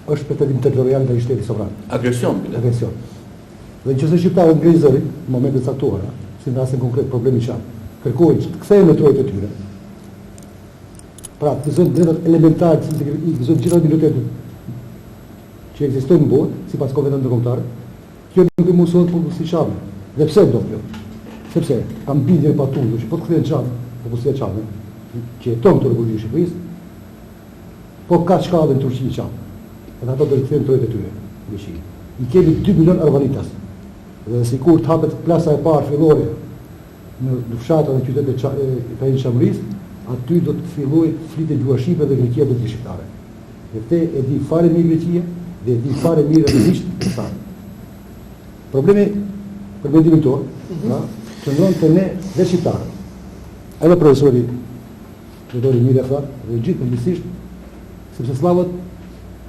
është pretendim territorial ndaj shtetit sovran. Agresion. Dhe nëse shqiptarët ngrihen zërin në momente të caktuara, si në rastin konkret problemi Çam, kërkojnë që të kthehen në trojtë e tyre. Pra, të zonë drejtat elementare të zonë gjitha minoritetet që ekzistojnë në botë, sipas konventit ndërkombëtar, kjo nuk I mësohet popullsi Çame. Dhe pse do kjo? Sepse kam bindjen e patundur që po të kthehen Çam, popullsia e Çame, që jeton këtu në Republikën e Shqipërisë, po ka shkallën në Turqi Çam. Edhe ato do të kthehen trojtë e tyre në Greqi. I kemi 2 milion arbanitas. Dhe sikur të hapet plasa e parë fillore në fshatrat e qytetit të Çamërisë, aty do të fillojë të flitet gjua shqipe dhe greqia do të jetë shqiptare. Dhe te e di fare mirë greqia dhe e di fare mirë realisht sa. Problemi për mendimin tonë, qëndron te ne dhe shqiptarët. Edhe profesori Teodori Mira tha, dhe gjithë përgjithsisht, sepse slavët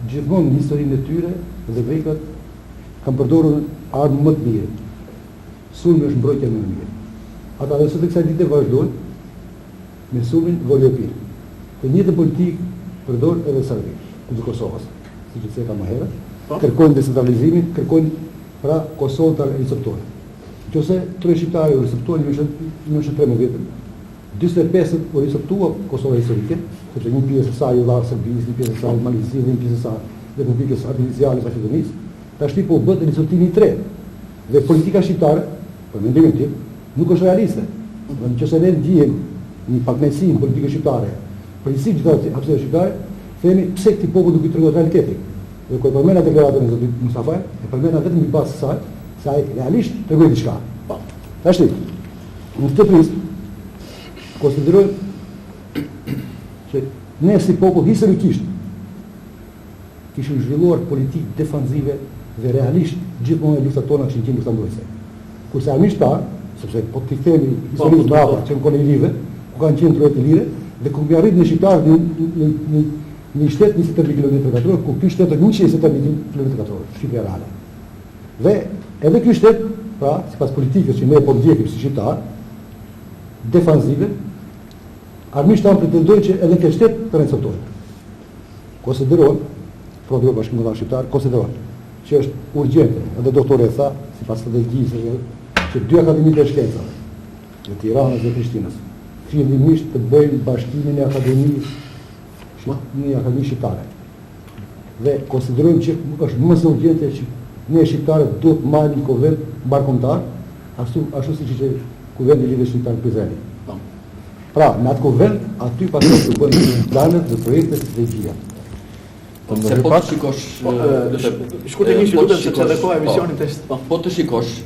gjithmonë në historinë e tyre dhe grekët kanë përdorur armë më të mirë. Sulmi është mbrojtja më e mirë. Ata dhe sot e kësaj dite vazhdojnë me sulmin Voriopir. Të njëjtën politikë përdor edhe Serbi, kundër Kosovës, siç e thënë më herët, kërkojnë decentralizimin, kërkojnë pra Kosovën ta riceptojnë. Nëse tre shqiptarë u riceptojnë në 1913, 45 u riceptua Kosova historike, sepse një pjesë e saj u dha Serbisë, një pjesë e saj Malizisë, një pjesë e saj Republikës Administrale të Maqedonisë, tashti po bëhet riceptimi I tretë. Dhe politika shqiptare, për mendimin tim, nuk është realiste. Nëse ne ndiejmë një pakënaqësi në politikën shqiptare, përgjithësi gjithë hapësirën shqiptare, themi pse këtij popull nuk I tregon realitetin. Dhe kur përmend deklaratën e zotit Mustafa, e përmend vetëm I pas saj, se ai realisht tregon diçka. Tashti, në këtë pjesë konsiderojmë që ne si popull historikisht kishim zhvilluar politikë defanzive dhe realisht gjithmonë luftat tona kishin qenë lufta mbrojtëse. Kurse armiqtar, sepse po ti themi historisë brava që në live, ku kanë qenë trojtë lire dhe ku arrit në shqiptar në një shtet 23 km2, ku ky shtet është 120 km2, Shqipëria reale. Dhe edhe ky shtet, pra, sipas politikës që ne po ndjekim si shqiptar, defanzive, armiqtar pretendojnë që edhe këtë shtet të receptojnë. Konsiderohen, prodhë bashkimi kombëtar shqiptar, konsiderohen që është urgjente, edhe doktori e tha, sipas strategjisë, që 2 akademitë e shkencave, në Tiranës dhe Prishtinës, fillimisht të bëjnë bashkimin e akademisë, një akademi shqiptare. Dhe konsiderojmë që është më së urgjente që ne shqiptarët do të marrim konvent mbarkombëtar, ashtu siç ishte kuvendi I lidhjes shqiptar Prizreni. Pra, në atë konvent, aty pastaj të bëjnë planet dhe projekte strategjia. Se po të shikosh... Shkurtimisht, lutem sepse edhe koha e emisionit është... Po të shikosh,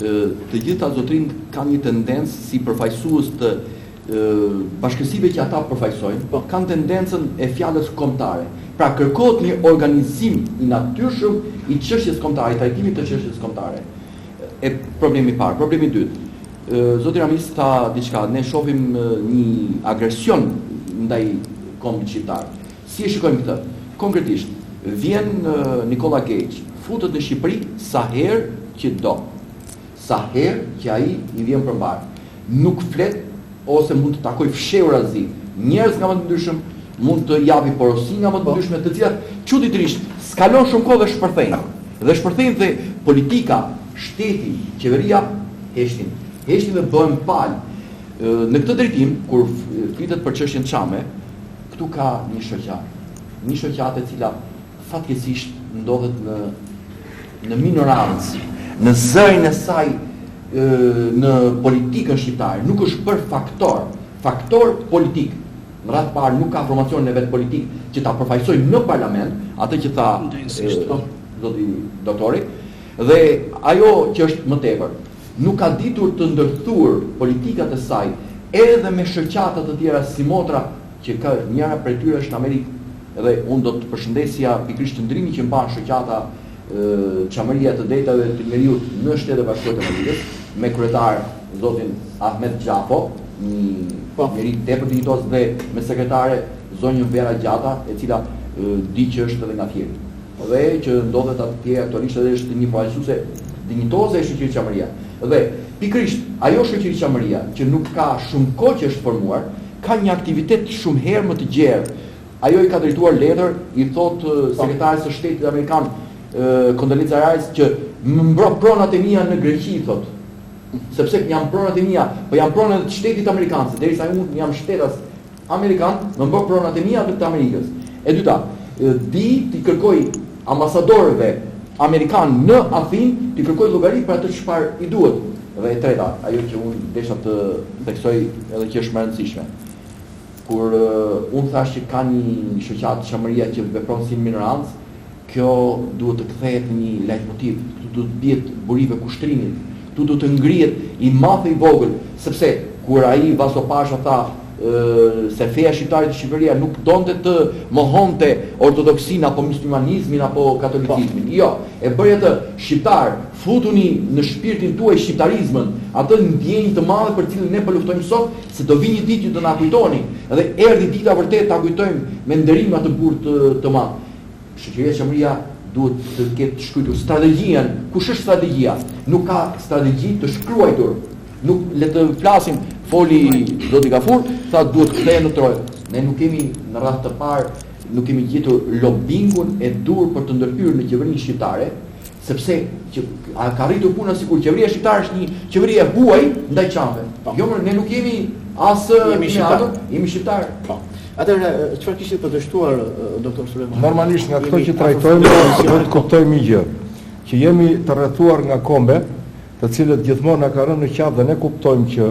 të gjitha zotrinj kanë një tendencë si përfaqësues të bashkësive që ata përfaqësojnë, kanë tendencën e fjalës kombëtare. Pra kërkohet një organizim i natyrshëm i çështjes kombëtare, i trajtimit të çështjes kombëtare. E problemi i parë, problemi i dytë. Zoti Ramis tha diçka, ne shohim një agresion ndaj kombit shqiptar. Si e shikojmë këtë? Konkretisht, vjen Nikola Gage, futet në Shqipëri sa herë që do. Sa herë që ai i vjen përmbar. Nuk flet ose mund të takoj fshehura zi. Njerëz nga më të ndryshëm, mund të japi porosi nga më të ndryshme, të cilat çuditërisht skalon shumë kohë dhe shpërthejnë. Dhe shpërthejnë dhe politika, shteti, qeveria heshtin dhe bëhen palë. Në këtë drejtim, kur flitet për çështjen Çame, këtu ka një shoqat. Një shoqat e cila fatkeqësisht ndodhet në minorancë, në zërin e saj në politikën shqiptare, nuk është për faktor politik. Në radhë parë nuk ka formacionin e vet politik që ta përfaqësojë në parlament, atë që tha zoti doktori, dhe ajo që është më tepër, nuk ka ditur të ndërthur politikat e saj edhe me shoqata të tjera si motra, që ka njëra prej tyre është në Amerikë. Dhe unë do të përshëndesja pikërisht të ndrimi që mban shoqata Çamëria të Drejtave të Njeriut në Shtetet e Bashkuara të Amerikës, me kryetar zotin Ahmet Xhapo, një njeri tepër dinjitos, dhe me sekretare zonjën Vera Gjata, e cila di që është edhe nga Fieri. Dhe që ndodhet atje aktualisht edhe është një përfaqësuese dinjitoze e shoqërisë Çamëria. Dhe pikërisht ajo shoqëri Çamëria që nuk ka shumë kohë që është formuar, ka një aktivitet shumë herë më të gjerë. Ajo i ka drejtuar letër, i thot sekretarit së shtetit amerikan Condoleezza Rice që më mbro pronat e mia në Greqi, thot. Sepse jam pronat e mia, po jam pronat e shtetit amerikan, derisa unë jam shtetas amerikan, më mbro pronat e mia të Amerikës. E dyta, ti kërkoj ambasadorëve amerikan në Athinë, ti kërkoj llogari për atë çfarë i duhet. Dhe e treta, ajo që unë desha të theksoj edhe që është më e rëndësishme. Kur unë thash që ka një shoqat Çamëria që vepron si minorancë, kjo duhet të kthehet një leitmotiv, këtu duhet bjet burive kushtrimit, këtu duhet të ngrihet i madh i vogël, sepse kur ai Vaso Pasha tha se feja shqiptare të Shqipëria nuk donte të mohonte ortodoksin apo muslimanizmin apo katolicizmin. Jo, e bëri atë shqiptar, futuni në shpirtin tuaj shqiptarizmën, atë ndjenjë të madhe për cilën ne po luftojmë sot, se do vi një ditë që do na kujtoni, dhe erdhi dita vërtet ta kujtojmë me nderim atë burr të madh. Shoqëria Çamëria duhet të ketë shkruar strategjinë. Kush është strategjia? Nuk ka strategji të shkruar. Nuk le të flasim, foli zoti Gafur, tha duhet kthehen në trojë. Ne nuk kemi në radhë të parë, nuk kemi gjetur lobingun e dur për të ndërhyrë në qeverinë shqiptare, sepse që ka arritur puna sikur qeveria shqiptare është një qeveri e huaj ndaj Çamëve. Jo, ne nuk jemi as jemi shqiptar. Atëherë, çfarë kishit për të shtuar doktor Sulejman? Normalisht nga këto që trajtojmë, duhet të kuptojmë një gjë, që jemi të rrethuar nga kombe, të cilët gjithmonë na ka rënë në qafë, dhe ne kuptojmë që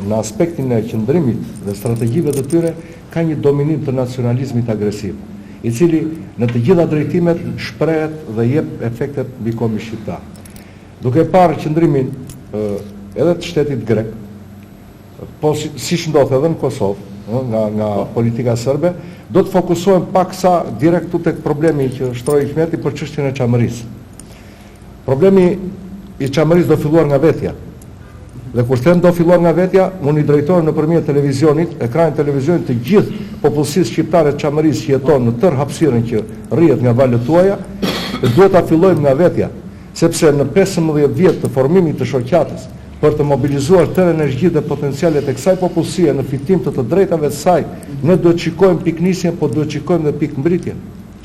në aspektin e qëndrimit dhe strategjive të tyre ka një dominim të nacionalizmit agresiv, i cili në të gjitha drejtimet shprehet dhe jep efektet mbi kombin shqiptar. Duke parë qëndrimin edhe të shtetit grek, po siç ndodh edhe në Kosovë, nga politika serbe, do të fokusohem pak sa direktu tek problemi që shtroi Hikmeti për çështjen e Çamërisë. Problemi i Çamërisë do filluar nga vetja. Dhe kur them do filluar nga vetja, unë i drejtohem nëpërmjet televizionit, ekranit televizionit të gjithë popullsisë shqiptare të Çamërisë që jeton në tërë hapësirën që rrihet nga valët tuaja, duhet ta fillojmë nga vetja, sepse në 15 vjet të formimit të shoqatës, për të mobilizuar tërë energjitë dhe potencialet e kësaj popullsie në fitim të drejtave të saj, ne duhet të shikojmë piknisjen, po duhet të shikojmë dhe pikmbritjen.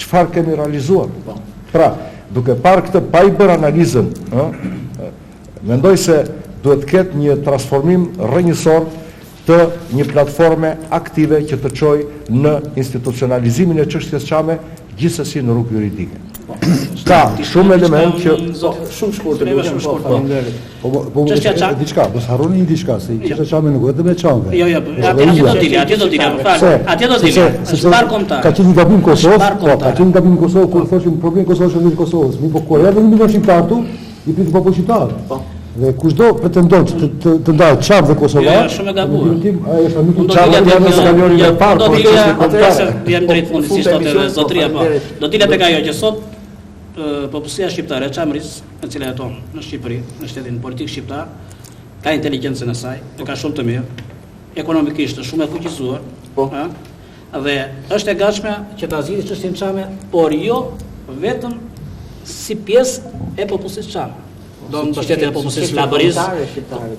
Çfarë kemi realizuar? Pra, duke parë këtë pa i bërë analizën, mendoj se duhet të ketë një transformim rrënjësor të një platforme aktive që të çojë në institucionalizimin e çështjes Çame, gjithsesi në rrugë juridike. Ka shumë element që Shumë shkurtë, shumë shkurtë. faleminderit. po Çështja çam. diçka, mos harroni një diçka, se çështja çame nuk vetëm e çamve. Jo, atje do dilja, atje do dilja. Është bar kombëtar. Ka qenë një gabim Kosovë, Është bar po, ka kombëtar. qenë një gabim Kosovë kur thoshim problemi i Kosovës është i Kosovës. Mi po kur edhe 1 milion shqiptar tu, i pritet popull shqiptar. Po. Dhe kushdo pretendon të ndajë çam dhe kosovar. Jo, shumë e gabuar. Në tim ai është nuk Unë do çam dilja dhe tek janë skanionin e parë, do por dilja çështje atëherë kombëtare. jam drejt fundit si thotë edhe zotria po. faleminderit. Do dilja tek ajo që sot popullsia shqiptare e çamris, e cila jeton në Shqipëri, në shtetin politik shqiptar, ka inteligjencën e saj, e ka shumë të mirë, ekonomikisht është shumë e fuqizuar, Po. ëh, dhe është e gatshme që ta zgjidhë çështjen çame, por jo vetëm si pjesë e popullsisë çame. Do në mbështetjen e popullsisë laboristë,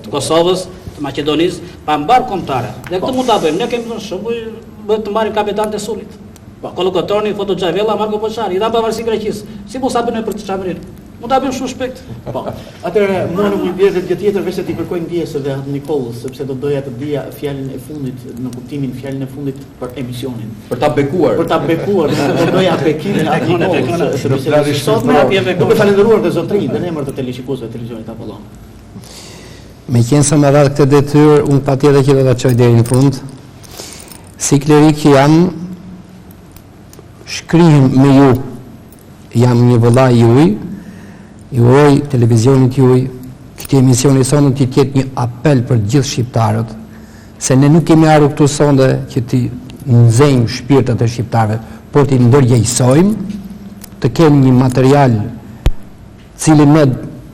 të Kosovës, të Maqedonisë, pa mbar kombëtare. Dhe këtë mund ta bëjmë. Ne kemi në shembull bëhet të marrim kapitan të Sulit. Kolokotoni, Foto Xhavella, Marko Poçari, i dha pavarësi Greqisë. Si mos ta bëjmë për të çamërin? Mund ta bëjmë shumë shpejt. Po. Atëherë mua nuk më vjen gjë tjetër veç se ti kërkoj ndjesë dhe atë Nikollës, sepse do doja të dija fjalën e fundit, në kuptimin fjalën e fundit për emisionin. Për ta bekuar. Për ta bekuar, do doja bekimin e atë Nikollës, sepse sot me atje bekuar. Nuk e falenderuar dhe zotrin, në emër të televizionit të televizionit Apollon. Me qenë se më radhë këtë detyrë, unë patjetër që do ta çoj deri në fund. Si klerik që jam, shkrihem me ju, jam një vëllai juaj, ju uroj televizionit juaj, këtë emisioni sonë të ketë një apel për gjithë shqiptarët, se ne nuk kemi ardhur këtu sonde që të nxejmë shpirtat e shqiptarëve, por të ndërgjegjësojmë, të kemë një material cilin ne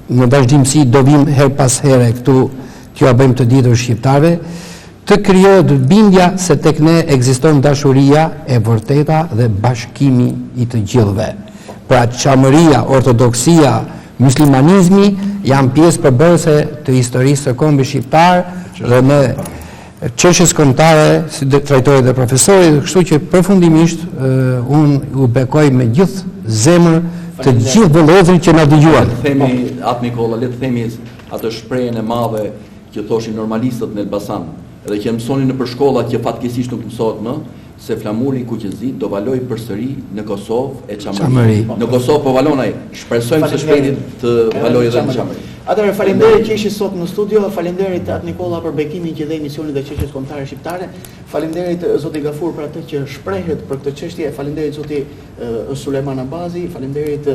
në vazhdimsi do vim her pas here këtu t'ju a bëjmë të ditur shqiptarëve, të krijohet bindja se tek ne ekziston dashuria e vërteta dhe bashkimi i të gjithëve. Pra çamëria, ortodoksia, muslimanizmi janë pjesë përbërëse të historisë së kombit shqiptar dhe me çështjes kombëtare, si trajtori dhe profesori, kështu që përfundimisht unë u bekoj me gjithë zemër të gjithë vëllezërit që na dëgjuan. Le të themi atë Nikolla, le të themi atë shprehjen e madhe që thoshin normalistët në Elbasan, edhe që mësonin në shkolla që fatkeqësisht nuk mësohet më, se flamuri i kuqezit do valoj përsëri në Kosovë e çamëri. Në Kosovë po valon ai. Shpresojmë se shpejt të valojë edhe në çamëri. Atëherë faleminderit që ishi sot në studio, faleminderit atë Nikolla për bekimin që dhe emisionit dhe çështjes kombëtare shqiptare. Faleminderit zoti Gafur për atë që shprehet për këtë çështje, faleminderit zoti Sulejman Abazi, faleminderit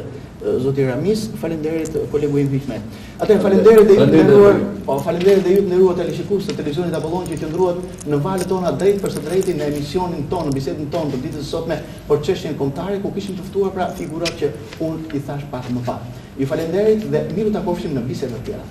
zoti Ramis, faleminderit kolegu im Hikmet. Atëherë faleminderit dhe ju të nderuar, faleminderit dhe ju të nderuar televizionist të televizionit Apollon që qëndruat në valët tona drejt për së drejti në emisionin tonë, në bisedën tonë të ditës së sotme për çështjen kombëtare, ku kishim të ftuar pra figurat që unë i thash pak më parë. Ju falenderit dhe miru takofshim në biseda të tjera.